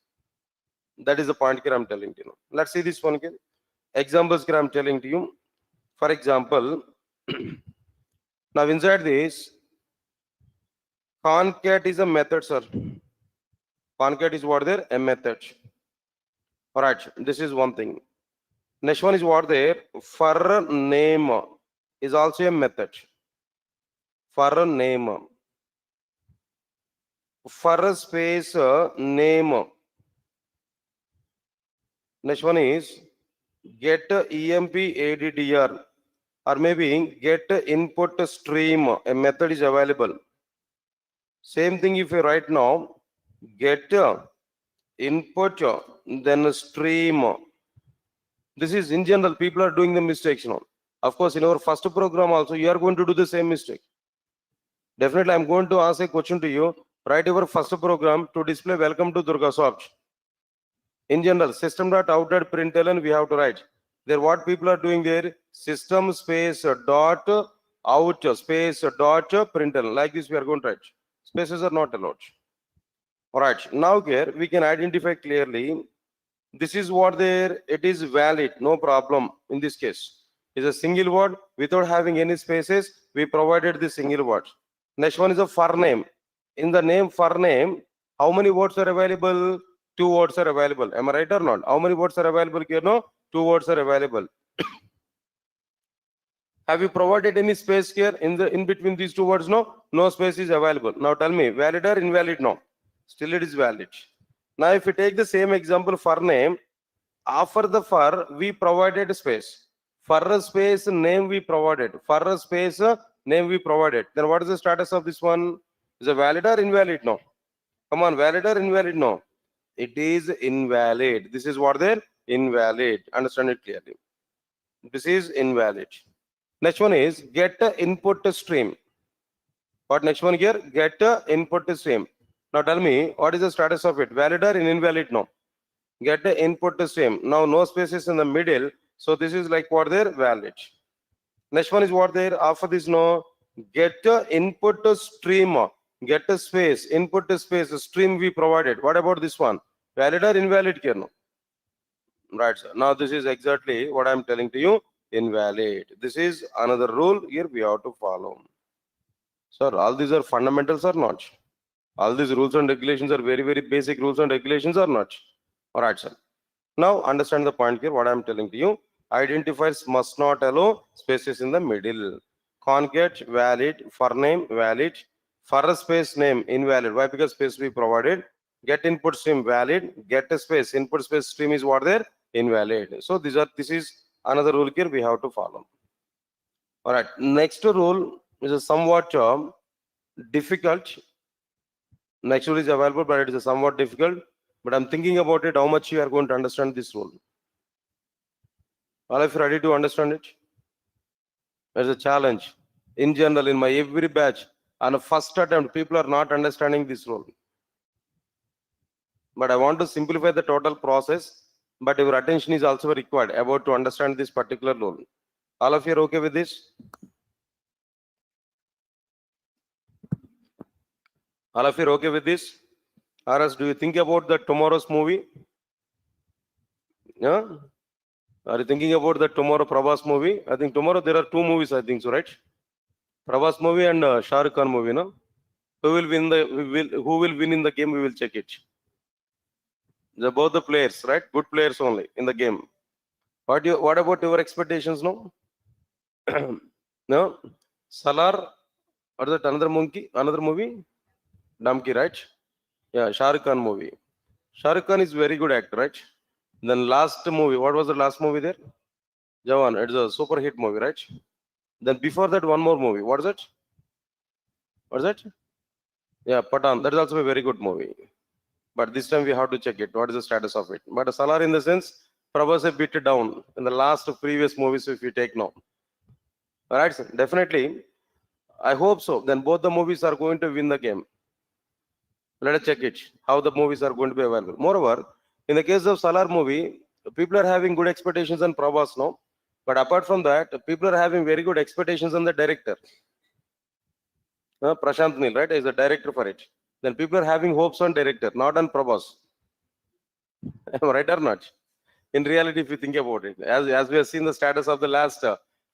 That is the point here I'm telling you. Let's see this one here. Examples here I'm telling to you. For example, now inside this, concat is a method, sir. Concat is what there? A method. Alright, this is one thing. Next one is what there? For name is also a method. For name. For space name. Next one is get emp addr, or maybe get input stream. A method is available. Same thing if you write now, get input, then stream. This is in general, people are doing the mistakes now. Of course, in our first program also, you are going to do the same mistake. Definitely, I'm going to ask a question to you. Write your first program to display welcome to Durga Soft. In general, system.out.println we have to write. There what people are doing there, system space dot out space dot println. Like this we are going to write. Spaces are not allowed. Alright, now here we can identify clearly. This is what there, it is valid, no problem in this case. It's a single word without having any spaces. We provided the single word. Next one is a for name. In the name for name, how many words are available? 2 words are available. Am I right or not? How many words are available here? No, 2 words are available. Have you provided any space here in between these 2 words? No, no space is available. Now tell me, valid or invalid? No, still it is valid. Now if we take the same example for name, after the for we provided space. For a space name we provided. For a space name we provided. Then what is the status of this one? Is it valid or invalid? No. Come on, valid or invalid? No. It is invalid. This is what there? Invalid. Understand it clearly. This is invalid. Next one is get input stream. What next one here? Get input stream. Now tell me, what is the status of it? Valid or invalid? No. Get the input stream. Now no spaces in the middle. So this is like what there? Valid. Next one is what there? After this, no. Get input stream. Get a space. Input space. Stream we provided. What about this one? Valid or invalid here? No. Right, sir. Now this is exactly what I'm telling to you. Invalid. This is another rule here we have to follow. Sir, all these are fundamentals or not? All these rules and regulations are very, very basic rules and regulations or not? All right, sir. Now understand the point here, what I'm telling to you. Identifiers must not allow spaces in the middle. Concat, valid. For name, valid. For a space name, invalid. Why? Because space we provided. Get input stream, valid. Get a space. Input space stream is what there? Invalid. So this is another rule here we have to follow. All right. Next rule is a somewhat difficult. Next rule is available, but it is somewhat difficult. But I'm thinking about it, how much you are going to understand this rule. All of you ready to understand it? There's a challenge. In general, in my every batch, on a first attempt, people are not understanding this rule. But I want to simplify the total process, but your attention is also required about to understand this particular rule. All of you are okay with this? All of you are okay with this? Or else do you think about the tomorrow's movie? Yeah? Are you thinking about the tomorrow Prabhas movie? I think tomorrow there are 2 movies, I think so, right? Prabhas movie and Shah Rukh Khan movie, no? Who will win in the game? We will check it. They're both the players, right? Good players only in the game. What about your expectations, no? No? Salar, or that another movie? Damki, right? Yeah, Shah Rukh Khan movie. Shah Rukh Khan is very good actor, right? Then last movie, what was the last movie there? Jawan, it's a super hit movie, right? Then before that, one more movie. What is it? What is it? Yeah, Patan. That is also a very good movie. But this time we have to check it. What is the status of it? But Salar, in the sense, Prabhas a bit down in the last previous movies if you take now. All right, sir. Definitely. I hope so. Then both the movies are going to win the game. Let us check it, how the movies are going to be available. Moreover, in the case of Salar movie, people are having good expectations on Prabhas now. But apart from that, people are having very good expectations on the director. Prashant Neel, right, is the director for it. Then people are having hopes on director, not on Prabhas. Am I right or not? In reality, if you think about it, as we have seen the status of the last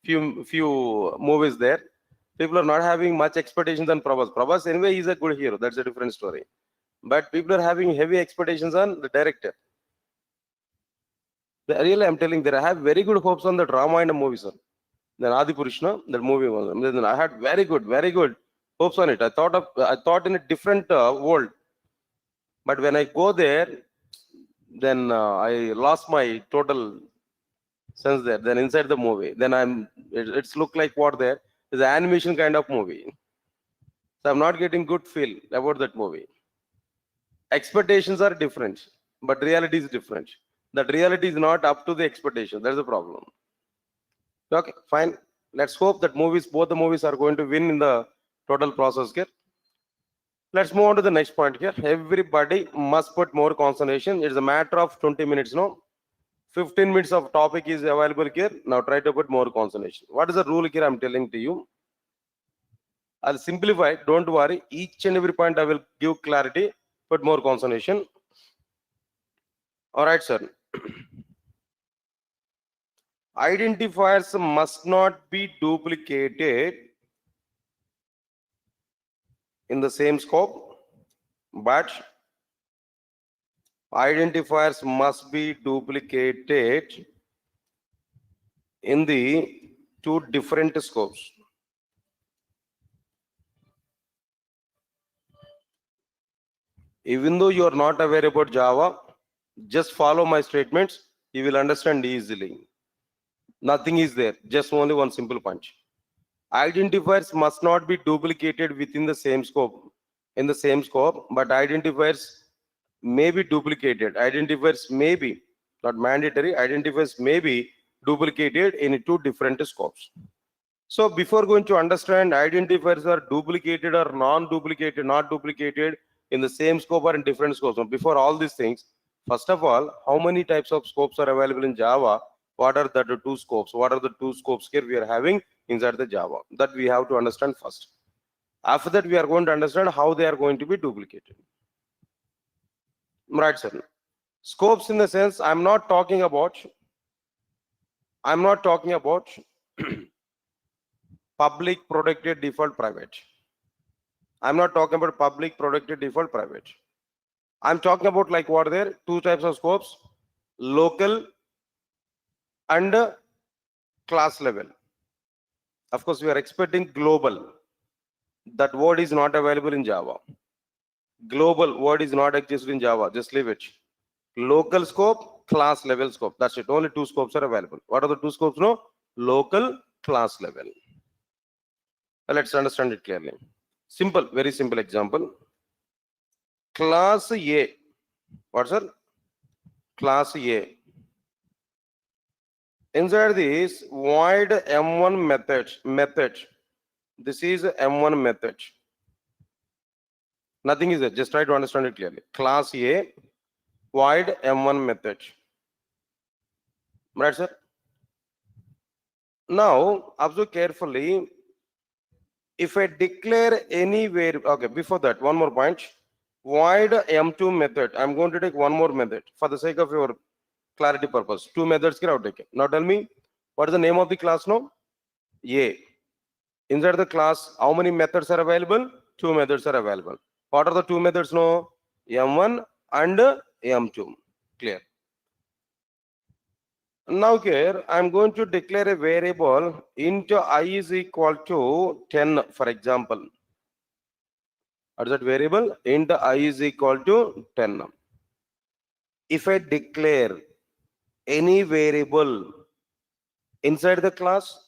few movies there. People are not having much expectations on Prabhas. Prabhas anyway is a good hero. That's a different story. But people are having heavy expectations on the director. Really, I'm telling that I have very good hopes on the drama and the movies. Then Adi Purishna, that movie was. Then I had very good hopes on it. I thought in a different world. But when I go there, then I lost my total sense there. Then inside the movie, then it's look like what there is an animation kind of movie. So I'm not getting good feel about that movie. Expectations are different, but reality is different. That reality is not up to the expectation. That's the problem. Okay, fine. Let's hope that both the movies are going to win in the total process here. Let's move on to the next point here. Everybody must put more concentration. It's a matter of 20 minutes, no? 15 minutes of topic is available here. Now try to put more concentration. What is the rule here I'm telling to you? I'll simplify. Don't worry. Each and every point I will give clarity. Put more concentration. All right, sir. Identifiers must not be duplicated in the same scope, but identifiers must be duplicated in the two different scopes. Even though you are not aware about Java, just follow my statements. You will understand easily. Nothing is there, just only one simple punch. Identifiers must not be duplicated within the same scope, but identifiers may be duplicated. Identifiers may be, not mandatory, identifiers may be duplicated in two different scopes. So before going to understand identifiers are duplicated or non-duplicated, not duplicated in the same scope or in different scopes, before all these things, first of all, how many types of scopes are available in Java? What are the two scopes? What are the two scopes here we are having inside the Java? That we have to understand first. After that, we are going to understand how they are going to be duplicated. Right, sir. Scopes in the sense, I'm not talking about public, protected, default, private. I'm not talking about public, protected, default, private. I'm talking about like what are there? Two types of scopes, local and class level. Of course, we are expecting global. That word is not available in Java. Global word is not existed in Java. Just leave it. Local scope, class level scope. That's it. Only two scopes are available. What are the two scopes? No, local, class level. Let's understand it clearly. Simple, very simple example. Class A. What's that? Class A. Inside this void M1 method. This is M1 method. Nothing is there. Just try to understand it clearly. Class A, void M1 method. Right, sir? Now, observe carefully. If I declare any variable, okay, before that, one more point. Void M2 method. I'm going to take one more method for the sake of your clarity purpose. Two methods can I take. Now tell me, what is the name of the class now? A. Inside the class, how many methods are available? Two methods are available. What are the two methods now? M1 and M2. Clear. Now here, I'm going to declare a variable int I is equal to 10, for example. What is that variable? Int I is equal to 10. If I declare any variable inside the class,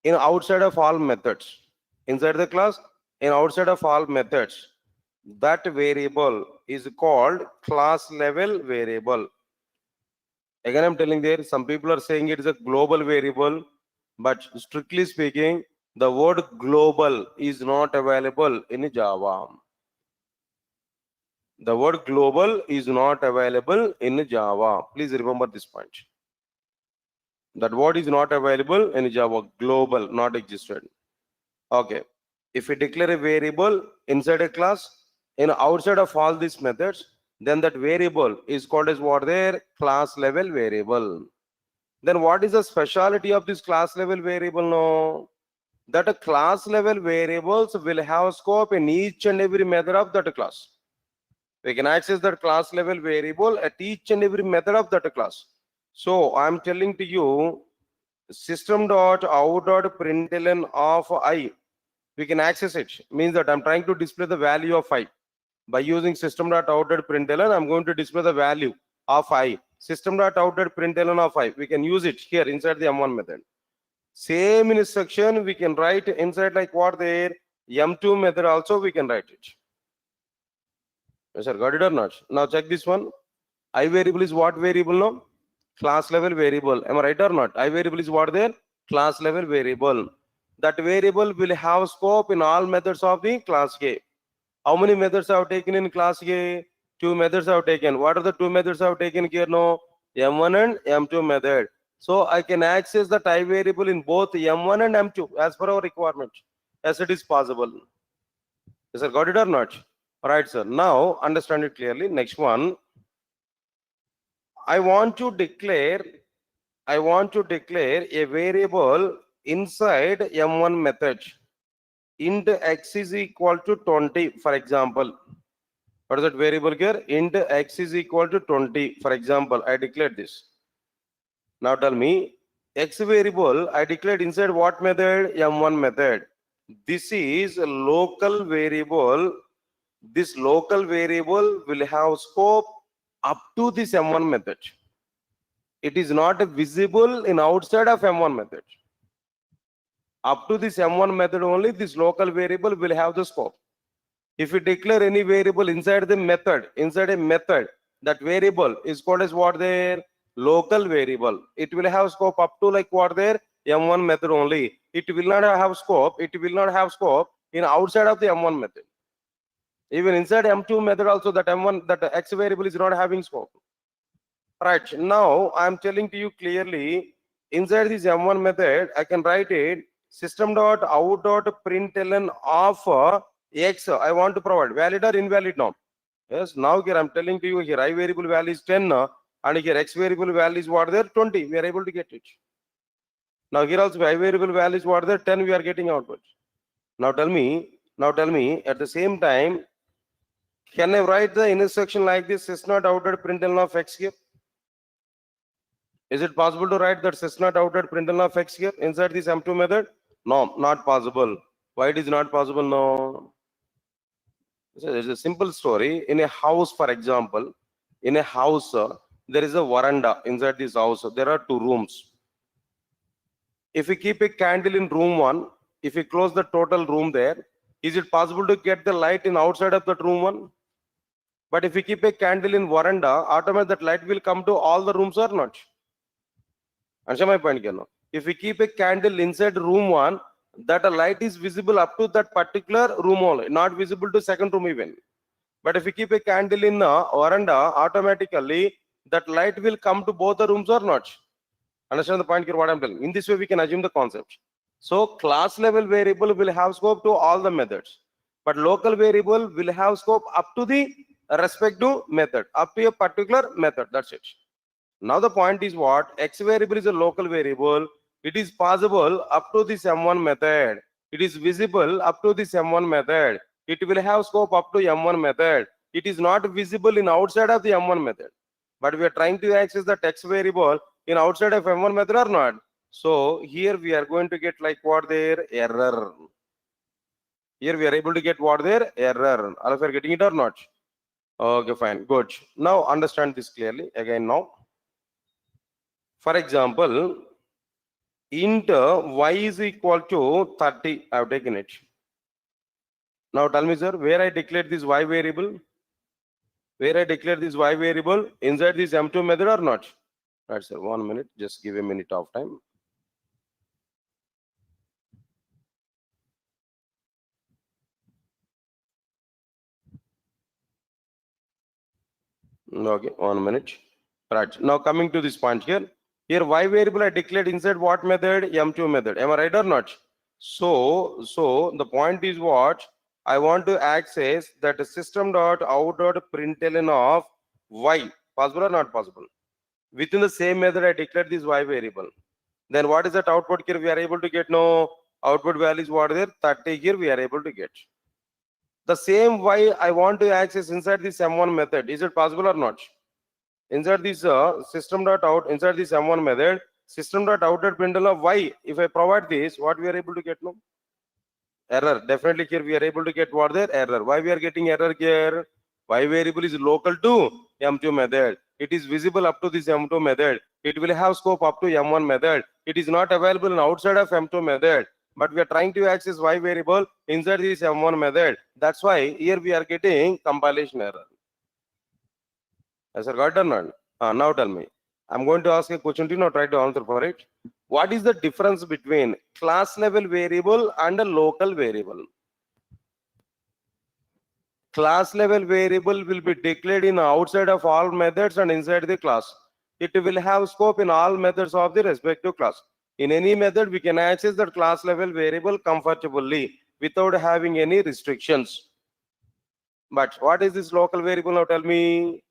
in outside of all methods, inside the class, in outside of all methods, that variable is called class level variable. Again, I'm telling there, some people are saying it is a global variable, but strictly speaking, the word global is not available in Java. The word global is not available in Java. Please remember this point. That word is not available in Java. Global, not existed. Okay. If we declare a variable inside a class, in outside of all these methods, then that variable is called as what there? Class level variable. Then what is the speciality of this class level variable? No, that a class level variables will have scope in each and every method of that class. We can access that class level variable at each and every method of that class. So I'm telling to you, system.out.println of I, we can access it. Means that I'm trying to display the value of I. By using system.out.println, I'm going to display the value of I. System.out.println of I. We can use it here inside the M1 method. Same instruction we can write inside like what there, M2 method also we can write it. Yes, sir, got it or not? Now check this one. I variable is what variable? No, class level variable. Am I right or not? I variable is what there? Class level variable. That variable will have scope in all methods of the class A. How many methods I have taken in class A? 2 methods I have taken. What are the 2 methods I have taken here? No, M1 and M2 method. So I can access the I variable in both M1 and M2 as per our requirement, as it is possible. Yes, sir, got it or not? All right, sir. Now understand it clearly. Next one. I want to declare a variable inside M1 method. Int x is equal to 20, for example. What is that variable here? Int x is equal to 20. For example, I declared this. Now tell me, x variable I declared inside what method? M1 method. This is a local variable. This local variable will have scope up to this M1 method. It is not visible in outside of M1 method. Up to this M1 method only, this local variable will have the scope. If you declare any variable inside the method, inside a method, that variable is called as what there? Local variable. It will have scope up to like what there? M1 method only. It will not have scope. It will not have scope in outside of the M1 method. Even inside M2 method also, that M1, that X variable is not having scope. Right, now I'm telling to you clearly, inside this M1 method, I can write it system.out.println of X. I want to provide valid or invalid now. Yes, now here I'm telling to you here I variable value is 10 and here X variable value is what there? 20. We are able to get it. Now here also I variable value is what there? 10 we are getting output. Now tell me at the same time, can I write the instruction like this system.out.println of X here? Is it possible to write that system.out.println of X here inside this M2 method? No, not possible. Why it is not possible? No. It's a simple story. In a house, for example, in a house, there is a veranda inside this house. There are 2 rooms. If we keep a candle in room 1, if we close the total room there, is it possible to get the light in outside of that room 1? But if we keep a candle in veranda, automatically that light will come to all the rooms or not? Understand my point here? If we keep a candle inside room 1, that a light is visible up to that particular room only, not visible to second room even. But if we keep a candle in a veranda, automatically that light will come to both the rooms or not? Understand the point here what I'm telling? In this way we can assume the concept. So class level variable will have scope to all the methods, but local variable will have scope up to the respective method, up to a particular method. That's it. Now the point is what? X variable is a local variable. It is possible up to this M1 method. It is visible up to this M1 method. It will have scope up to M1 method. It is not visible in outside of the M1 method. But we are trying to access the text variable in outside of M1 method or not. So here we are going to get like what there? Error. Here we are able to get what there? Error. All of you are getting it or not? Okay, fine. Good. Now understand this clearly again now. For example, int y is equal to 30. I have taken it. Now tell me, sir, where I declared this y variable? Where I declared this y variable? Inside this M2 method or not? Right, sir. 1 minute. Just give a minute of time. Okay, 1 minute. Right. Now coming to this point here. Here y variable I declared inside what method? M2 method. Am I right or not? So the point is what? I want to access that system.out.println of y. Possible or not possible? Within the same method, I declared this y variable. Then what is that output here we are able to get? No, output value is what there? 30 here we are able to get. The same y I want to access inside this M1 method. Is it possible or not? Inside this system.out, inside this M1 method, system.out.println of y, if I provide this, what we are able to get? No? Error. Definitely here we are able to get what there? Error. Why we are getting error here? Y variable is local to M2 method. It is visible up to this M2 method. It will have scope up to M1 method. It is not available outside of M2 method. But we are trying to access Y variable inside this M1 method. That's why here we are getting compilation error. Has sir got done or not? Now tell me. I'm going to ask a question to you, now try to answer for it. What is the difference between class level variable and a local variable? Class level variable will be declared in outside of all methods and inside the class. It will have scope in all methods of the respective class. In any method, we can access that class level variable comfortably without having any restrictions. But what is this local variable? Now tell me.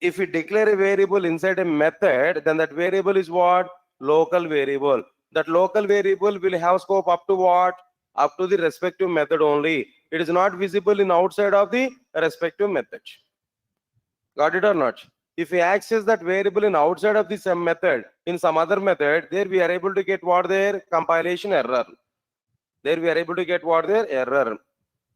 If we declare a variable inside a method, then that variable is what? Local variable. That local variable will have scope up to what? Up to the respective method only. It is not visible in outside of the respective method. Got it or not? If we access that variable in outside of this method, in some other method, there we are able to get what there? Compilation error. There we are able to get what there? Error.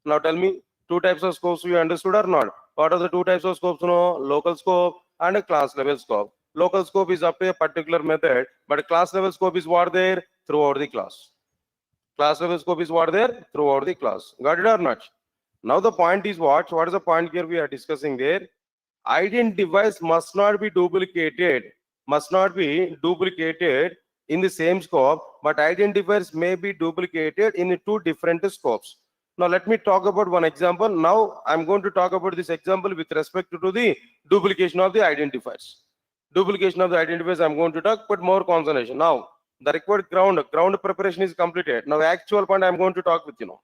Now tell me, two types of scopes you understood or not? What are the two types of scopes? No, local scope and a class level scope. Local scope is up to a particular method, but class level scope is what there? Throughout the class. Class level scope is what there? Throughout the class. Got it or not? Now the point is what? What is the point here we are discussing there? Identifiers must not be duplicated. Must not be duplicated in the same scope, but identifiers may be duplicated in two different scopes. Now let me talk about one example. Now I'm going to talk about this example with respect to the duplication of the identifiers. Duplication of the identifiers I'm going to talk, but more concentration. Now the required ground preparation is completed. Now actual point I'm going to talk with you now.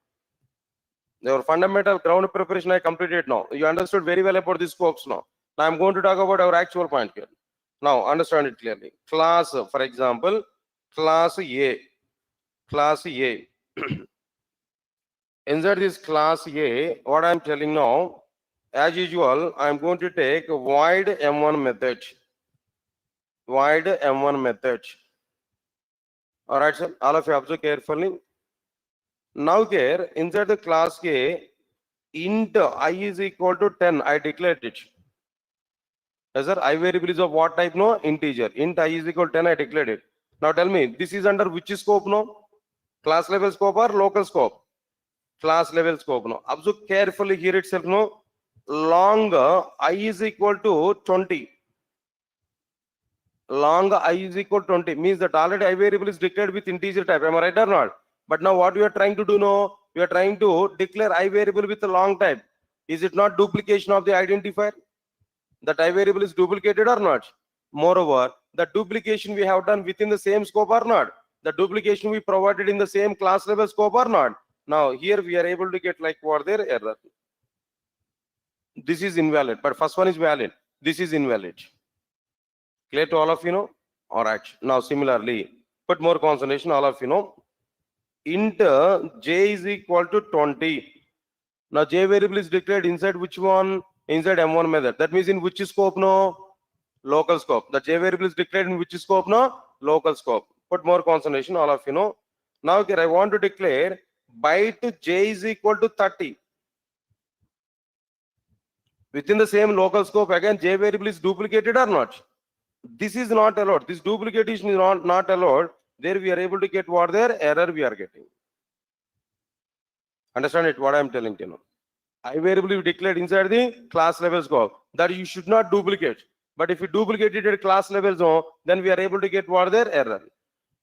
Your fundamental ground preparation I completed now. You understood very well about these scopes now. Now I'm going to talk about our actual point here. Now understand it clearly. Class, for example, class A. Class A. Inside this class A, what I'm telling now, as usual, I'm going to take void M1 method. Void M1 method. All right, sir. All of you observe carefully. Now here, inside the class A, int I is equal to 10. I declared it. Yes, sir. I variable is of what type? No, integer. Int I is equal to 10. I declared it. Now tell me, this is under which scope? No, class level scope or local scope? Class level scope. No, observe carefully here itself. No, long I is equal to 20. Long I is equal to 20 means that already I variable is declared with integer type. Am I right or not? But now what we are trying to do now? We are trying to declare I variable with a long type. Is it not duplication of the identifier? That I variable is duplicated or not? Moreover, the duplication we have done within the same scope or not? The duplication we provided in the same class level scope or not? Now here we are able to get like what there? Error. This is invalid, but first one is valid. This is invalid. Clear to all of you know? All right. Now similarly, put more concentration, all of you know. Int j is equal to 20. Now j variable is declared inside which one? Inside M1 method. That means in which scope? No, local scope. The j variable is declared in which scope? No, local scope. Put more concentration, all of you know. Now here I want to declare byte j is equal to 30. Within the same local scope, again j variable is duplicated or not? This is not allowed. This duplication is not allowed. There we are able to get what there? Error we are getting. Understand it? What I am telling you now. I variable is declared inside the class level scope. That you should not duplicate. But if you duplicate it at class level zone, then we are able to get what there? Error.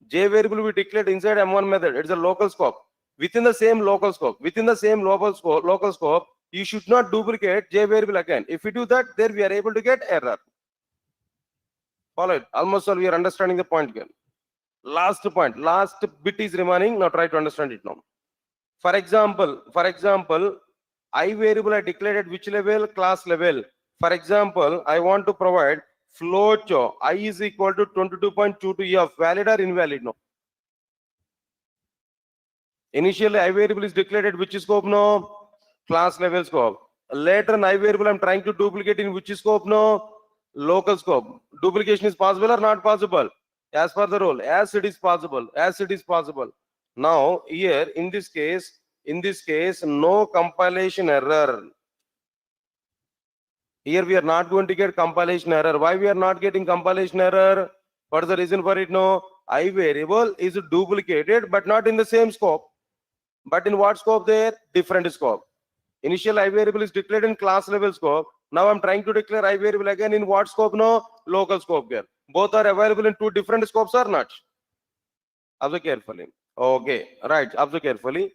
J variable will be declared inside M1 method. It's a local scope. Within the same local scope. Within the same local scope, you should not duplicate J variable again. If we do that, there we are able to get error. Follow it. Almost all we are understanding the point again. Last point, last bit is remaining. Now try to understand it now. For example, I variable I declared at which level? Class level. For example, I want to provide float I is equal to 22.22 valid or invalid? No. Initially I variable is declared at which scope? No. Class level scope. Later an I variable I'm trying to duplicate in which scope? No. Local scope. Duplication is possible or not possible? As per the rule, as it is possible, as it is possible. Now here in this case, no compilation error. Here we are not going to get compilation error. Why we are not getting compilation error? What is the reason for it? No, I variable is duplicated but not in the same scope. But in what scope there? Different scope. Initial I variable is declared in class level scope. Now I'm trying to declare I variable again in what scope? No, local scope here. Both are available in two different scopes or not? Observe carefully. Okay, right. Observe carefully.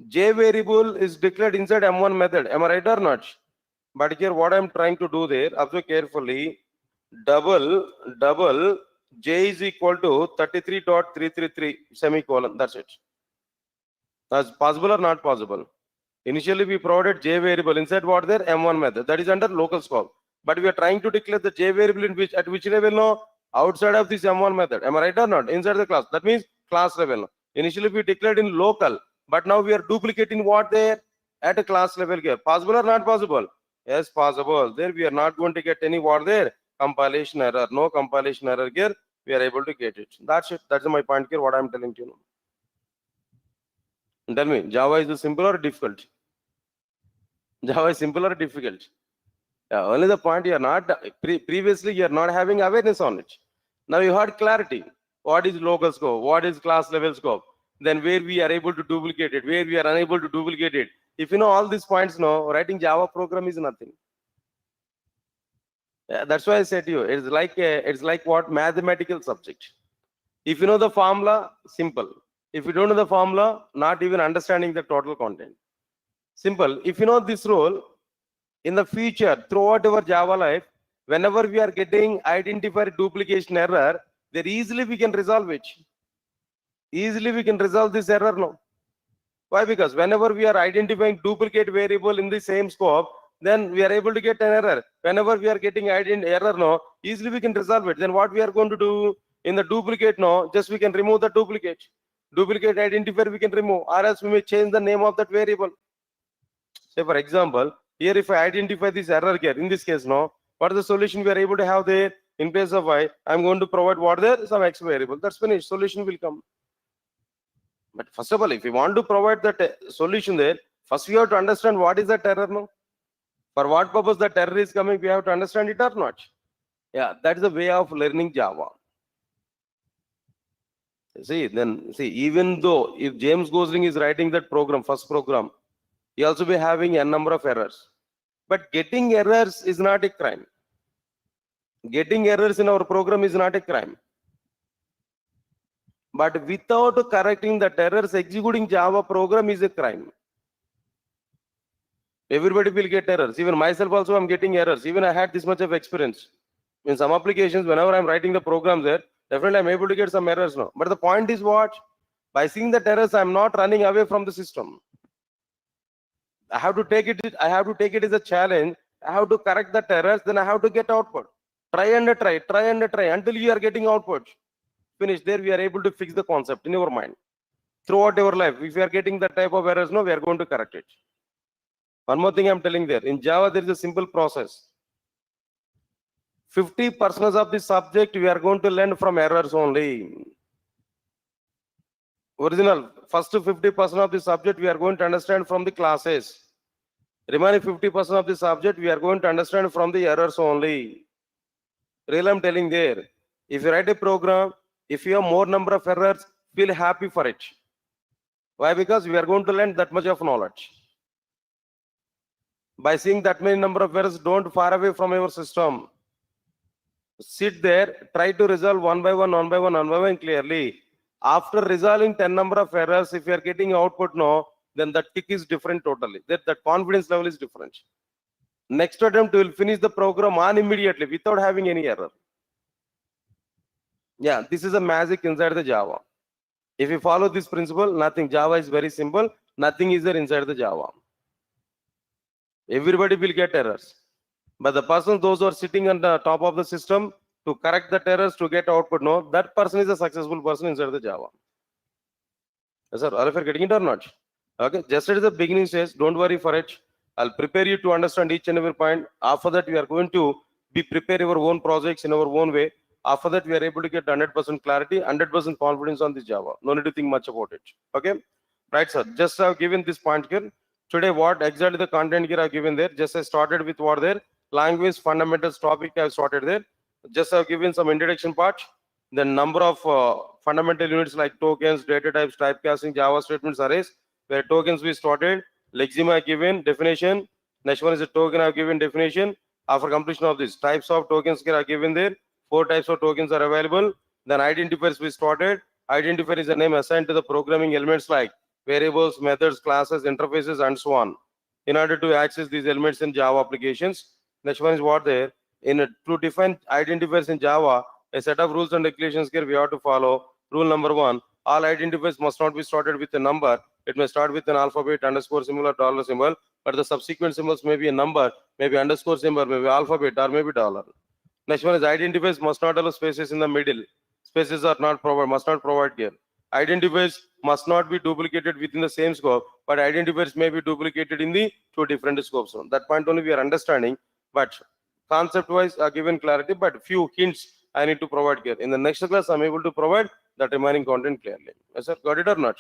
J variable is declared inside M1 method. Am I right or not? But here what I'm trying to do there, observe carefully, double J is equal to 33.333 semicolon. That's it. That's possible or not possible? Initially we provided J variable inside what there? M1 method. That is under local scope. But we are trying to declare the J variable in which, at which level? No, outside of this M1 method. Am I right or not? Inside the class. That means class level. Initially we declared in local, but now we are duplicating what there? At a class level here. Possible or not possible? Yes, possible. There we are not going to get any what there? Compilation error. No compilation error here. We are able to get it. That's it. That's my point here. What I am telling you. Tell me, Java is simple or difficult? Java is simple or difficult? Only the point you are not, previously you are not having awareness on it. Now you had clarity. What is local scope? What is class level scope? Then where we are able to duplicate it, where we are unable to duplicate it. If you know all these points, no, writing Java program is nothing. That's why I said to you, it's like what? Mathematical subject. If you know the formula, simple. If you don't know the formula, not even understanding the total content. Simple. If you know this rule, in the future, throughout our Java life, whenever we are getting identified duplication error, then easily we can resolve it. Easily we can resolve this error now. Why? Because whenever we are identifying duplicate variable in the same scope, then we are able to get an error. Whenever we are getting error, no, easily we can resolve it. Then what we are going to do in the duplicate, no, just we can remove the duplicate. Duplicate identifier we can remove, or else we may change the name of that variable. Say for example, here if I identify this error here, in this case, no, what is the solution we are able to have there? In place of y, I'm going to provide what there? Some x variable. That's finished. Solution will come. But first of all, if you want to provide that solution there, first we have to understand what is that error, no? For what purpose that error is coming, we have to understand it or not. Yeah, that is the way of learning Java. See, even though if James Gosling is writing that program, first program, he also be having a number of errors. But getting errors is not a crime. Getting errors in our program is not a crime. But without correcting the errors, executing Java program is a crime. Everybody will get errors. Even myself also I'm getting errors. Even I had this much of experience. In some applications, whenever I'm writing the program there, definitely I'm able to get some errors now. But the point is what? By seeing the errors, I'm not running away from the system. I have to take it as a challenge. I have to correct the errors, then I have to get output. Try and try until you are getting output. Finish. There we are able to fix the concept in your mind. Throughout your life, if you are getting that type of errors, no, we are going to correct it. One more thing I'm telling there. In Java, there is a simple process. 50% of the subject we are going to learn from errors only. Original, first 50% of the subject we are going to understand from the classes. Remaining 50% of the subject we are going to understand from the errors only. Really, I'm telling there. If you write a program, if you have more number of errors, feel happy for it. Why? Because we are going to learn that much of knowledge. By seeing that many number of errors, don't far away from your system. Sit there, try to resolve one by one clearly. After resolving 10 number of errors, if you are getting output no, then that tick is different totally. That confidence level is different. Next attempt, you will finish the program on immediately without having any error. Yeah, this is a magic inside the Java. If you follow this principle, nothing. Java is very simple. Nothing is there inside the Java. Everybody will get errors. But the persons, those who are sitting on the top of the system to correct the errors to get output, no, that person is a successful person inside the Java. Yes, sir. Are you getting it or not? Okay, just at the beginning stage, don't worry for it. I'll prepare you to understand each and every point. After that, we are going to be prepare your own projects in our own way. After that, we are able to get 100% clarity, 100% confidence on this Java. No need to think much about it. Okay, right, sir. Just I've given this point here. Today, what exactly the content here I've given there. Just I started with what there language fundamentals topic I've started there. Just I've given some introduction part. The number of fundamental units like tokens, data types, typecasting, Java statements, arrays, where tokens we started, lexema given definition. Next one is a token I've given definition. After completion of this, types of tokens are given there. 4 types of tokens are available. Then identifiers we started. Identifier is a name assigned to the programming elements like variables, methods, classes, interfaces, and so on. In order to access these elements in Java applications. Next one is what there. To define identifiers in Java, a set of rules and regulations here we have to follow. Rule number 1, all identifiers must not be started with a number. It may start with an alphabet, underscore symbol, or dollar symbol, but the subsequent symbols may be a number, maybe underscore symbol, maybe alphabet, or maybe dollar. Next one is identifiers must not allow spaces in the middle. Spaces are not provided, must not provide here. Identifiers must not be duplicated within the same scope, but identifiers may be duplicated in the 2 different scopes. That point only we are understanding, but concept-wise are given clarity, but few hints I need to provide here. In the next class, I'm able to provide that remaining content clearly. Yes, sir. Got it or not?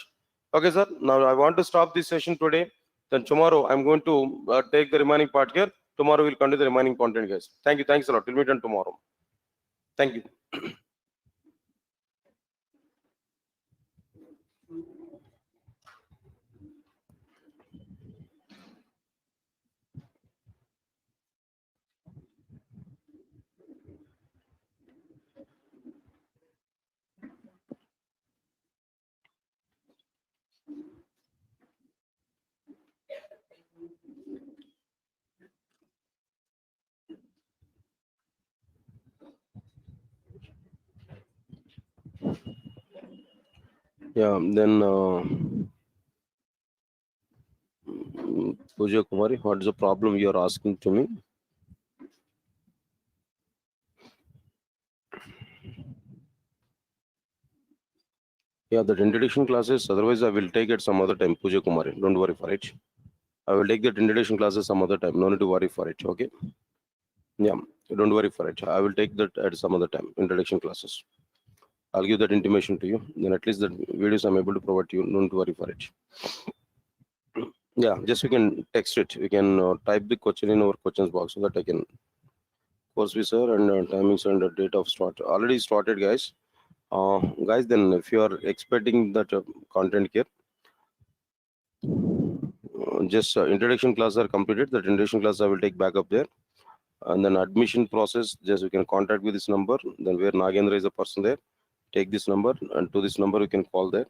Okay, sir. Now I want to stop this session today. Then tomorrow I'm going to take the remaining part here. Tomorrow we'll continue the remaining content, guys. Thank you. Thanks a lot. We'll meet on tomorrow. Thank you. Yeah, then Pooja Kumari, what is the problem you are asking to me? Yeah, that introduction classes, otherwise I will take it some other time, Pooja Kumari. Don't worry for it. I will take that introduction classes some other time. No need to worry for it. Okay. Yeah, don't worry for it. I will take that at some other time, introduction classes. I'll give that intimation to you. Then at least the videos I'm able to provide to you. Don't worry for it. Yeah, just we can text it. We can type the question in our questions box so that I can course visa and timings and date of start. Already started, guys. Guys, then if you are expecting that content here, just introduction class are completed. That introduction class I will take back up there. And then admission process, just you can contact with this number. Then where Nagendra is a person there, take this number and to this number you can call there.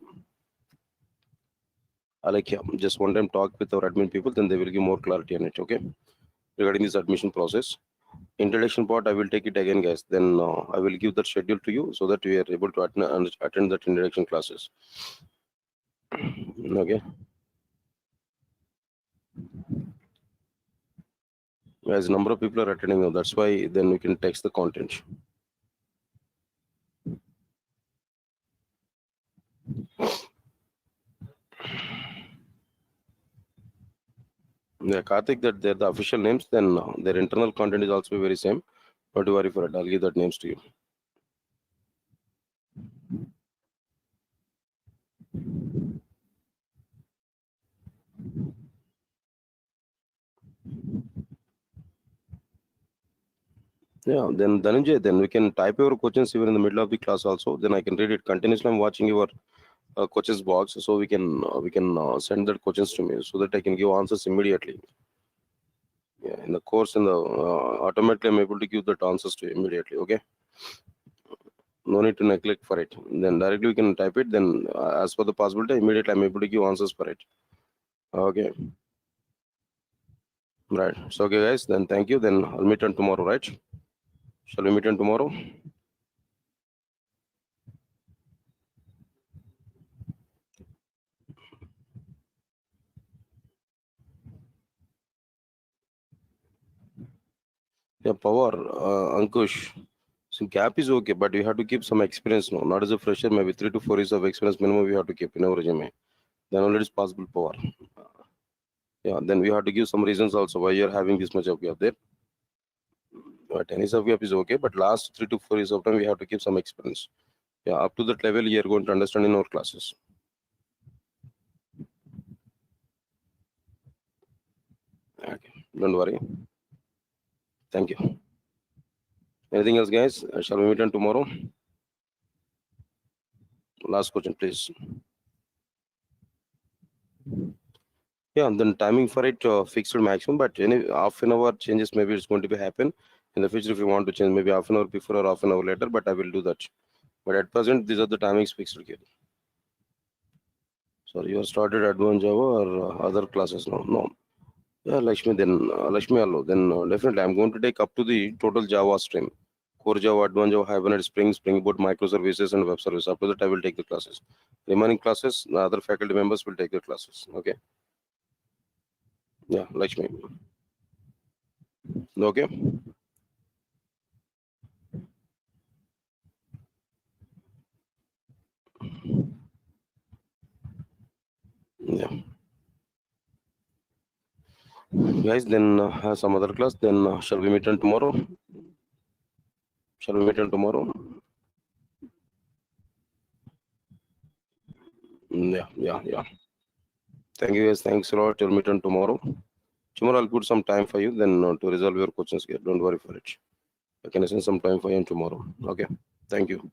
I like, yeah, just one time talk with our admin people, then they will give more clarity on it. Okay, regarding this admission process. Introduction part, I will take it again, guys. Then I will give that schedule to you so that we are able to attend that introduction classes. Okay. As number of people are attending, that's why then we can text the content. Yeah, Karthik, that they're the official names, then their internal content is also very same. Don't worry for it. I'll give that names to you. Yeah, then Dhananjay, then we can type your questions even in the middle of the class also. Then I can read it continuously. I'm watching your questions box, so we can send that questions to me so that I can give answers immediately. Yeah, in the course, in the automatically I'm able to give that answers to you immediately. Okay, no need to neglect for it. Then directly we can type it. Then as per the possibility, immediately I'm able to give answers for it. Okay, right. So okay, guys. Then thank you. Then I'll meet on tomorrow, right? Shall we meet on tomorrow? Yeah, power, Ankush. So gap is okay, but you have to keep some experience now. Not as a fresher, maybe 3 to 4 years of experience minimum we have to keep in our resume. Then only it's possible power. Yeah, then we have to give some reasons also why you're having this much of gap there. 10 years of gap is okay, but last 3 to 4 years of time we have to keep some experience. Yeah, up to that level you're going to understand in our classes. Okay, don't worry. Thank you. Anything else, guys? Shall we meet on tomorrow? Last question, please. Yeah, and then timing for it fixed maximum, but any half an hour changes maybe it's going to be happen in the future if you want to change maybe half an hour before or half an hour later, but I will do that. But at present, these are the timings fixed here. So you have started advanced Java or other classes now? No. Yeah, Lakshmi, then Lakshmi Allo, then definitely I'm going to take up to the total Java stream. Core Java, Advanced Java, Hibernate, Spring Boot, microservices, and web service. After that, I will take the classes. Remaining classes, the other faculty members will take the classes. Okay. Yeah, Lakshmi. Okay. Yeah. Guys, then have some other class. Then shall we meet on tomorrow? Shall we meet on tomorrow? Yeah. Thank you guys. Thanks a lot. We'll meet on tomorrow. Tomorrow I'll put some time for you then to resolve your questions here. Don't worry for it. I can send some time for you tomorrow. Okay. Thank you.